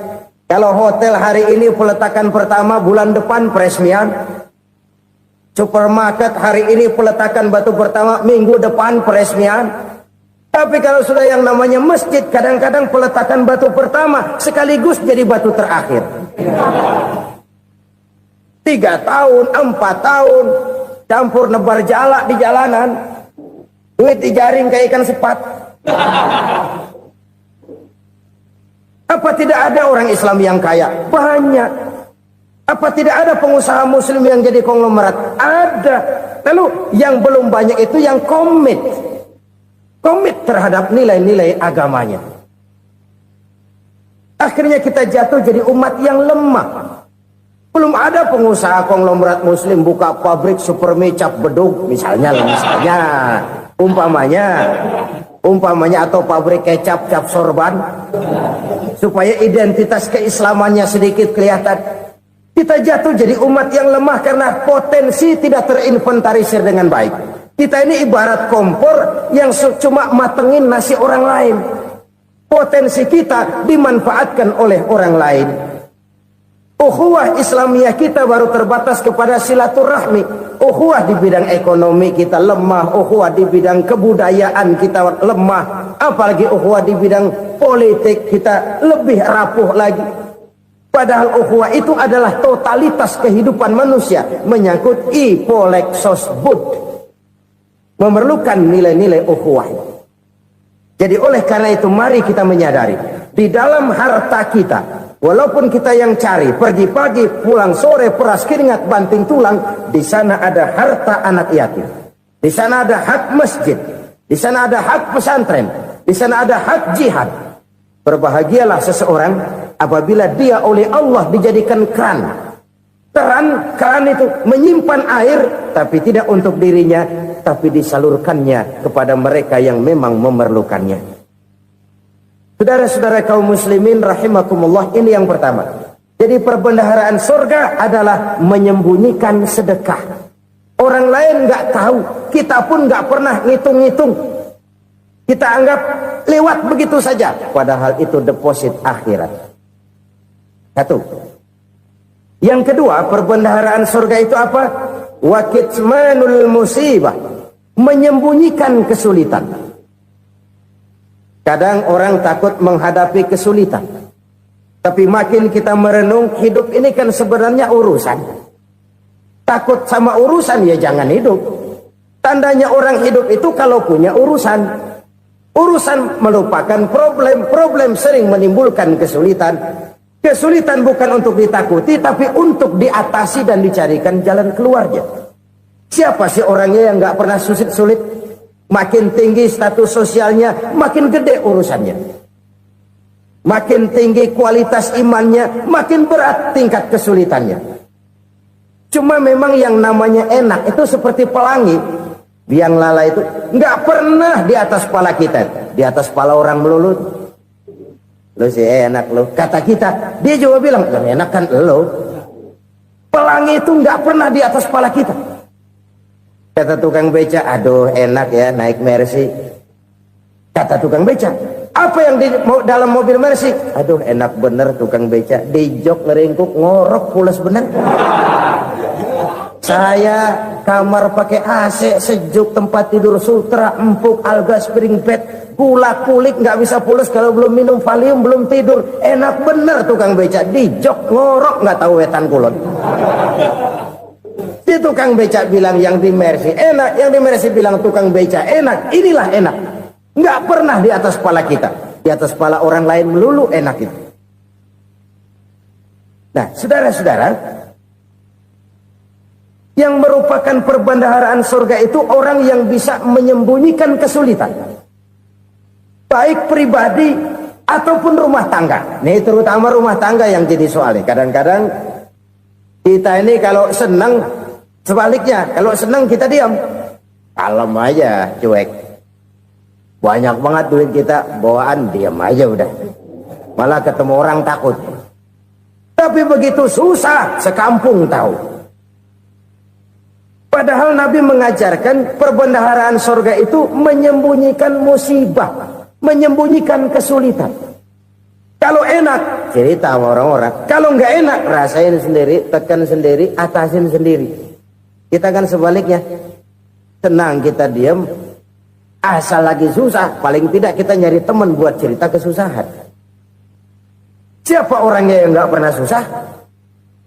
Kalau hotel hari ini peletakan pertama, bulan depan peresmian. Supermarket hari ini peletakan batu pertama, minggu depan peresmian. Tapi kalau sudah yang namanya masjid, kadang-kadang peletakan batu pertama sekaligus jadi batu terakhir. 3 tahun, 4 tahun, campur nebar jalak di jalanan, duit dijaring kayak ikan sepat. Apa tidak ada orang Islam yang kaya? Banyak. Apa tidak ada pengusaha muslim yang jadi konglomerat? Ada. Lalu yang belum banyak itu yang komit terhadap nilai-nilai agamanya. Akhirnya kita jatuh jadi umat yang lemah. Belum ada pengusaha konglomerat muslim buka pabrik supermi cap bedug misalnya umpamanya atau pabrik kecap cap sorban supaya identitas keislamannya sedikit kelihatan. Kita jatuh jadi umat yang lemah karena potensi tidak terinventarisir dengan baik. Kita ini ibarat kompor yang cuma matengin nasi orang lain. Potensi kita dimanfaatkan oleh orang lain. Ukhuwah Islamiyah kita baru terbatas kepada silaturahmi. Ukhuwah di bidang ekonomi kita lemah. Ukhuwah di bidang kebudayaan kita lemah. Apalagi ukhuwah di bidang politik kita lebih rapuh lagi. Padahal ukhuwah itu adalah totalitas kehidupan manusia. Menyangkut ipoleksos bud. Memerlukan nilai-nilai ukhuwah. Jadi oleh karena itu mari kita menyadari. Di dalam harta kita, walaupun kita yang cari, pergi pagi, pulang sore, peras keringat, banting tulang, di sana ada harta anak yatim. Di sana ada hak masjid. Di sana ada hak pesantren. Di sana ada hak jihad. Berbahagialah seseorang apabila dia oleh Allah dijadikan keran. Keran itu menyimpan air, tapi tidak untuk dirinya, tapi disalurkannya kepada mereka yang memang memerlukannya. Saudara-saudara kaum muslimin rahimakumullah, ini yang pertama. Jadi perbendaharaan surga adalah menyembunyikan sedekah. Orang lain nggak tahu, kita pun nggak pernah ngitung-ngitung. Kita anggap lewat begitu saja, padahal itu deposit akhirat. Satu. Yang kedua, perbendaharaan surga itu apa? Wa kitmanul musibah, menyembunyikan kesulitan. Kadang orang takut menghadapi kesulitan. Tapi makin kita merenung, hidup ini kan sebenarnya urusan. Takut sama urusan ya jangan hidup. Tandanya orang hidup itu kalau punya urusan. Urusan melupakan problem. Problem sering menimbulkan kesulitan. Kesulitan bukan untuk ditakuti, tapi untuk diatasi dan dicarikan jalan keluarnya. Siapa sih orangnya yang nggak pernah sulit-sulit? Makin tinggi status sosialnya, makin gede urusannya. Makin tinggi kualitas imannya, makin berat tingkat kesulitannya. Cuma memang yang namanya enak itu seperti pelangi. Biang lala itu nggak pernah di atas kepala kita, di atas kepala orang melulu. Lu sih enak lu, kata kita. Dia juga bilang yang enak kan lu. Pelangi itu nggak pernah di atas kepala kita. Kata tukang beca, aduh enak ya naik Mercy. Kata tukang beca, apa yang di dalam mobil Mercy? Aduh enak bener tukang beca, di jok ngeringkuk ngorok pulas bener. Saya kamar pakai AC, sejuk, tempat tidur sutra, empuk, alga, spring bed, gula kulik, nggak bisa pulas kalau belum minum Valium, belum tidur. Enak bener tukang beca, di jok ngorok nggak tahu wetan kulon. Si tukang beca bilang yang di Mercy enak, yang di Mercy bilang tukang beca enak. Inilah enak, nggak pernah di atas kepala kita, di atas kepala orang lain melulu enak itu. Nah, saudara-saudara, yang merupakan perbendaharaan surga itu orang yang bisa menyembunyikan kesulitan, baik pribadi ataupun rumah tangga. Nih terutama rumah tangga yang jadi soalnya. Kadang-kadang kita ini kalau senang, sebaliknya kalau senang kita diam, kalem aja, cuek. Banyak banget duit kita, bawaan diam aja udah. Malah ketemu orang takut. Tapi begitu susah, sekampung tahu. Padahal Nabi mengajarkan perbendaharaan surga itu menyembunyikan musibah, menyembunyikan kesulitan. Kalau enak, cerita sama orang-orang. Kalau nggak enak, rasain sendiri, tekan sendiri, atasin sendiri. Kita kan sebaliknya. Tenang kita diam, asal lagi susah, paling tidak kita nyari teman buat cerita kesusahan. Siapa orangnya yang nggak pernah susah?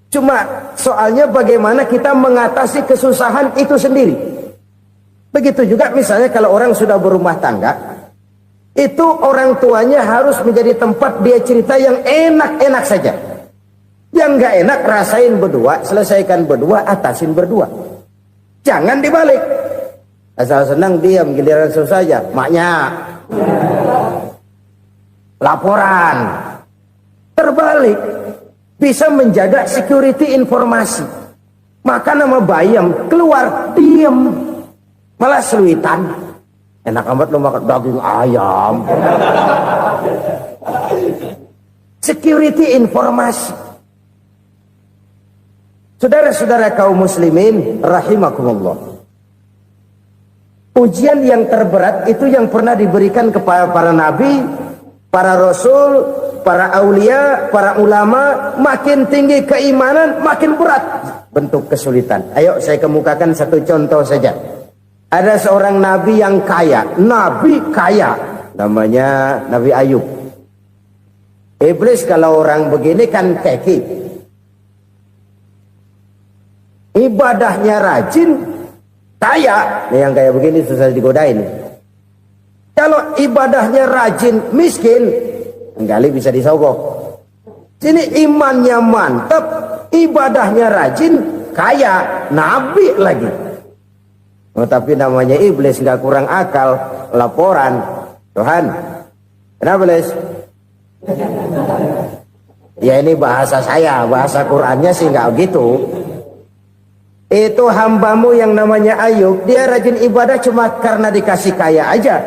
Cuma soalnya bagaimana kita mengatasi kesusahan itu sendiri. Begitu juga misalnya kalau orang sudah berumah tangga, itu orang tuanya harus menjadi tempat dia cerita yang enak-enak saja. Yang nggak enak rasain berdua, selesaikan berdua, atasin berdua. Jangan dibalik. Asal senang diam, giliran susah saja. Maknya laporan. Terbalik, bisa menjaga security informasi. Maka nama bayam keluar diam, malah seluitan. Enak amat lo makan daging ayam. Security informasi. Saudara-saudara kaum muslimin rahimakumullah. Ujian yang terberat itu yang pernah diberikan kepada para nabi, para rasul, para aulia, para ulama. Makin tinggi keimanan, makin berat bentuk kesulitan. Ayo saya kemukakan satu contoh saja. Ada seorang nabi yang kaya, nabi kaya, namanya Nabi Ayub. Iblis kalau orang begini kan keki, ibadahnya rajin, kaya. Nih yang kayak begini susah digodain. Kalau ibadahnya rajin, miskin, kali bisa disogok. Sini imannya mantap, ibadahnya rajin, kaya, nabi lagi. Oh, tapi namanya iblis nggak kurang akal. Laporan, Tuhan, kenapa les? Ya ini bahasa saya, bahasa Qurannya sih nggak gitu. Itu hambamu yang namanya Ayub, dia rajin ibadah cuma karena dikasih kaya aja.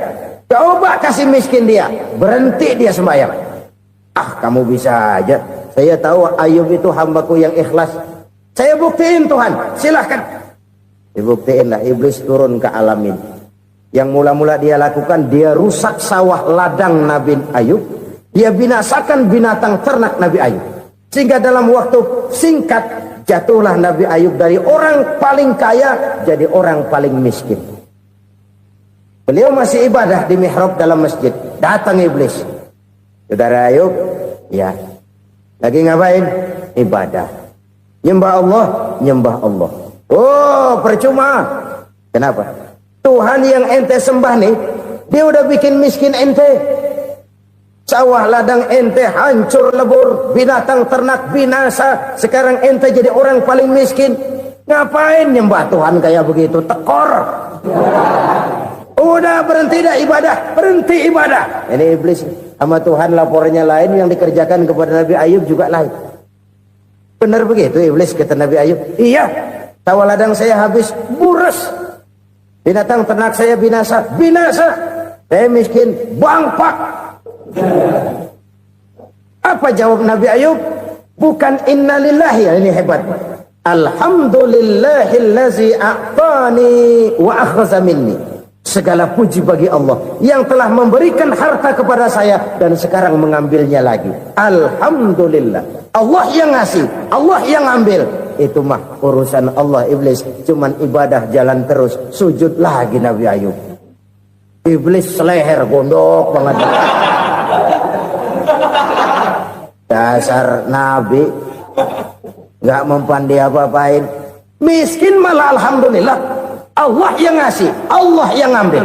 Coba kasih miskin dia, berhenti dia sembahyang. Ah, kamu bisa aja. Saya tahu Ayub itu hambaku yang ikhlas. Saya buktiin Tuhan, silahkan. Dibuktiin lah, iblis turun ke alamin. Yang mula-mula dia lakukan, dia rusak sawah ladang Nabi Ayub. Dia binasakan binatang ternak Nabi Ayub. Sehingga dalam waktu singkat, jatuhlah Nabi Ayub dari orang paling kaya, jadi orang paling miskin. Beliau masih ibadah di mihrab dalam masjid. Datang iblis. Saudara Ayub, ya. Lagi ngapain? Ibadah. Nyembah Allah, nyembah Allah. Oh, percuma. Kenapa? Tuhan yang ente sembah nih, dia udah bikin miskin ente. Sawah ladang ente hancur lebur, binatang ternak binasa. Sekarang ente jadi orang paling miskin. Ngapain nyembah Tuhan kayak begitu? Tekor. Udah berhenti dah ibadah, berhenti ibadah. Ini iblis sama Tuhan laporannya lain, yang dikerjakan kepada Nabi Ayub juga lain. Benar begitu iblis kata Nabi Ayub? Iya, sawah ladang saya habis, buras. Binatang ternak saya binasa, binasa. Saya miskin, bangpak. Apa jawab Nabi Ayub? Bukan innalillahi, ya ini hebat. Alhamdulillahillazi a'tani wa akhza minni. Segala puji bagi Allah yang telah memberikan harta kepada saya dan sekarang mengambilnya lagi. Alhamdulillah. Allah yang ngasih, Allah yang ambil. Itu mah urusan Allah. Iblis cuman ibadah jalan terus, sujud lagi Nabi Ayub. Iblis seleher gondok banget. Dasar Nabi nggak mempan dia apa-apain. Miskin malah alhamdulillah. Allah yang ngasih, Allah yang ngambil.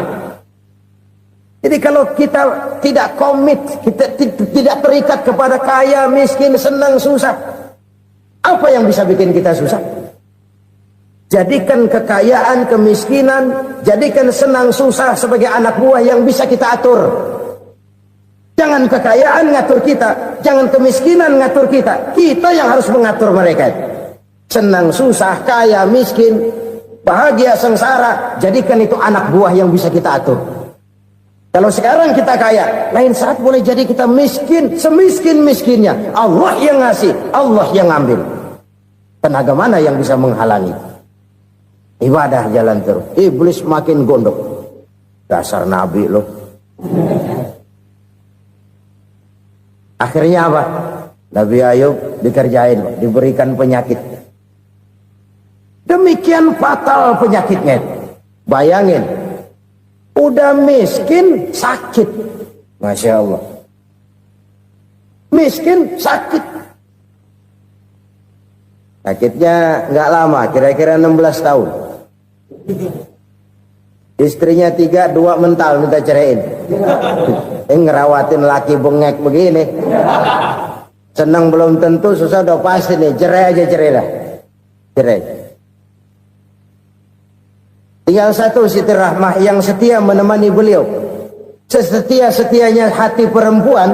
Jadi kalau kita tidak komit, kita tidak terikat kepada kaya, miskin, senang, susah, apa yang bisa bikin kita susah? Jadikan kekayaan, kemiskinan, jadikan senang, susah sebagai anak buah yang bisa kita atur. Jangan kekayaan ngatur kita, jangan kemiskinan ngatur kita. Kita yang harus mengatur mereka. Senang, susah, kaya, miskin, bahagia, sengsara, jadikan itu anak buah yang bisa kita atur. Kalau sekarang kita kaya, lain saat boleh jadi kita miskin, semiskin-miskinnya. Allah yang ngasih, Allah yang ngambil. Tenaga mana yang bisa menghalangi? Ibadah jalan terus. Iblis makin gondok. Dasar nabi loh. Akhirnya apa? Nabi Ayub dikerjain, diberikan penyakit. Demikian fatal penyakitnya. Bayangin, udah miskin, sakit. Masya Allah. Miskin, sakit. Sakitnya nggak lama, kira-kira 16 tahun. Istrinya 3, 2 mental minta ceraiin. Ngerawatin laki bengek begini. Senang belum tentu, susah udah pasti nih. Cerai aja, cerai dah. Cerai. Tinggal satu Siti Rahmah yang setia menemani beliau. Sesetia-setianya hati perempuan.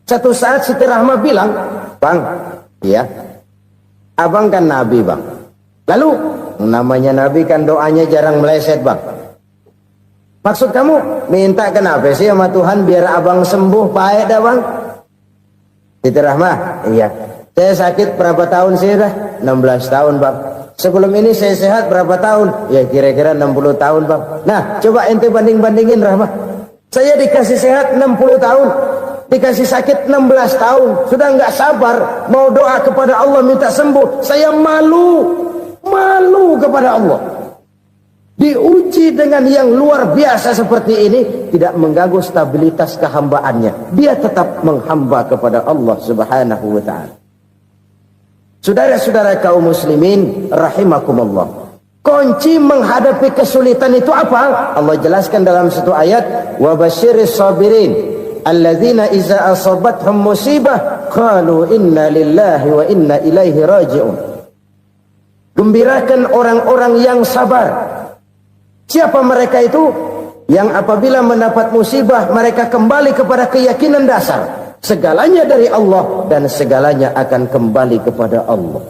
Satu saat Siti Rahmah bilang, "Bang, iya, abang kan Nabi, Bang. Lalu, namanya Nabi kan doanya jarang meleset, Bang. Maksud kamu minta kenapa sih sama Tuhan biar abang sembuh baik dah, Bang?" Siti Rahmah, "Iya. Saya sakit berapa tahun sih dah? 16 tahun, Bang. Sebelum ini saya sehat berapa tahun? Ya kira-kira 60 tahun, Bang. Nah, coba ente banding-bandingin, Rahmah. Saya dikasih sehat 60 tahun, dikasih sakit 16 tahun. Sudah nggak sabar mau doa kepada Allah minta sembuh. Saya malu kepada Allah. Diuji dengan yang luar biasa seperti ini, tidak mengganggu stabilitas kehambaannya. Dia tetap menghamba kepada Allah Subhanahu wa ta'ala. Saudara-saudara kaum muslimin rahimakumullah. Kunci menghadapi kesulitan itu apa? Allah jelaskan dalam satu ayat, wa basyiris sabirin alladzina iza asabathum musibah qalu inna lillahi wa inna ilaihi raji'un. Gembirakan orang-orang yang sabar. Siapa mereka itu? Yang apabila mendapat musibah mereka kembali kepada keyakinan dasar. Segalanya dari Allah dan segalanya akan kembali kepada Allah.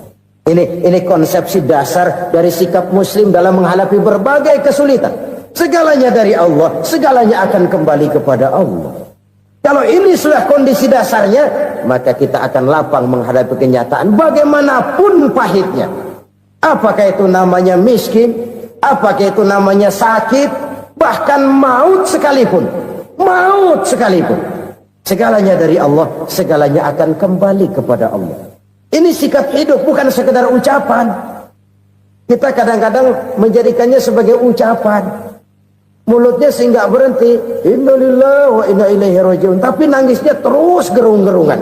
Ini konsepsi dasar dari sikap muslim dalam menghadapi berbagai kesulitan. Segalanya dari Allah, segalanya akan kembali kepada Allah. Kalau ini sudah kondisi dasarnya, maka kita akan lapang menghadapi kenyataan bagaimanapun pahitnya. Apakah itu namanya miskin, apakah itu namanya sakit, bahkan maut sekalipun. Maut sekalipun. Segalanya dari Allah, segalanya akan kembali kepada Allah. Ini sikap hidup, bukan sekedar ucapan. Kita kadang-kadang menjadikannya sebagai ucapan. Mulutnya sehingga berhenti, innalillahi wa inna ilaihi raji'un, tapi nangisnya terus gerung-gerungan.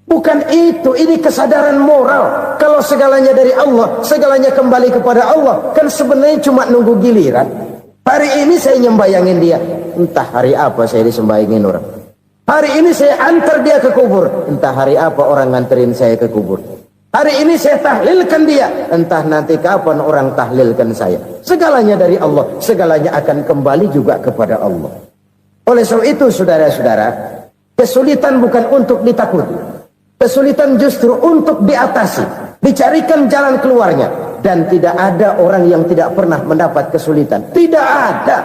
Bukan itu, ini kesadaran moral. Kalau segalanya dari Allah, segalanya kembali kepada Allah, kan sebenarnya cuma nunggu giliran. Hari ini saya nyembayangin dia, entah hari apa saya disembayangin orang. Hari ini saya antar dia ke kubur, entah hari apa orang nganterin saya ke kubur. Hari ini saya tahlilkan dia, entah nanti kapan orang tahlilkan saya. Segalanya dari Allah, segalanya akan kembali juga kepada Allah. Oleh sebab itu saudara-saudara, kesulitan bukan untuk ditakuti. Kesulitan justru untuk diatasi, dicarikan jalan keluarnya. Dan tidak ada orang yang tidak pernah mendapat kesulitan. Tidak ada.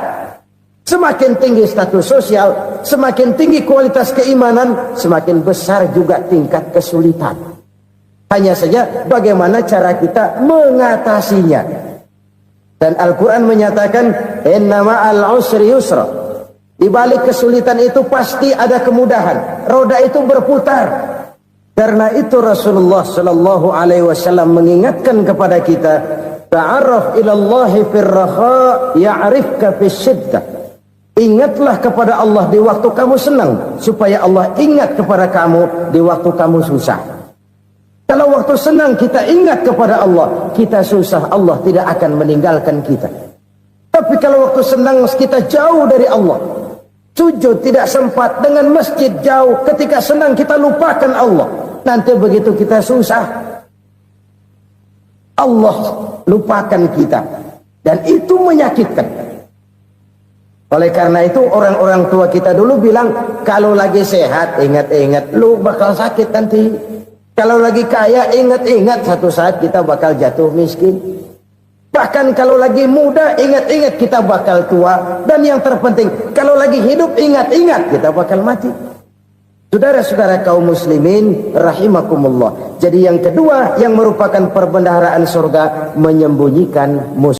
Semakin tinggi status sosial, semakin tinggi kualitas keimanan, semakin besar juga tingkat kesulitan. Hanya saja bagaimana cara kita mengatasinya. Dan Al-Quran menyatakan, inna ma'al usri yusra. Di balik kesulitan itu pasti ada kemudahan. Roda itu berputar. Karena itu Rasulullah sallallahu alaihi wasallam mengingatkan kepada kita, ta'arraf ila Allah fir raha ya'rifka fis syiddah. Ingatlah kepada Allah di waktu kamu senang, supaya Allah ingat kepada kamu di waktu kamu susah. Kalau waktu senang kita ingat kepada Allah, kita susah, Allah tidak akan meninggalkan kita. Tapi kalau waktu senang kita jauh dari Allah, sujud tidak sempat, dengan masjid jauh, ketika senang kita lupakan Allah. Nanti begitu kita susah, Allah lupakan kita. Dan itu menyakitkan. Oleh karena itu orang-orang tua kita dulu bilang, kalau lagi sehat ingat-ingat lu bakal sakit nanti. Kalau lagi kaya ingat-ingat satu saat kita bakal jatuh miskin. Bahkan kalau lagi muda, ingat-ingat kita bakal tua. Dan yang terpenting, kalau lagi hidup, ingat-ingat kita bakal mati. Saudara-saudara kaum muslimin rahimakumullah. Jadi yang kedua yang merupakan perbendaharaan surga, menyembunyikan musuh.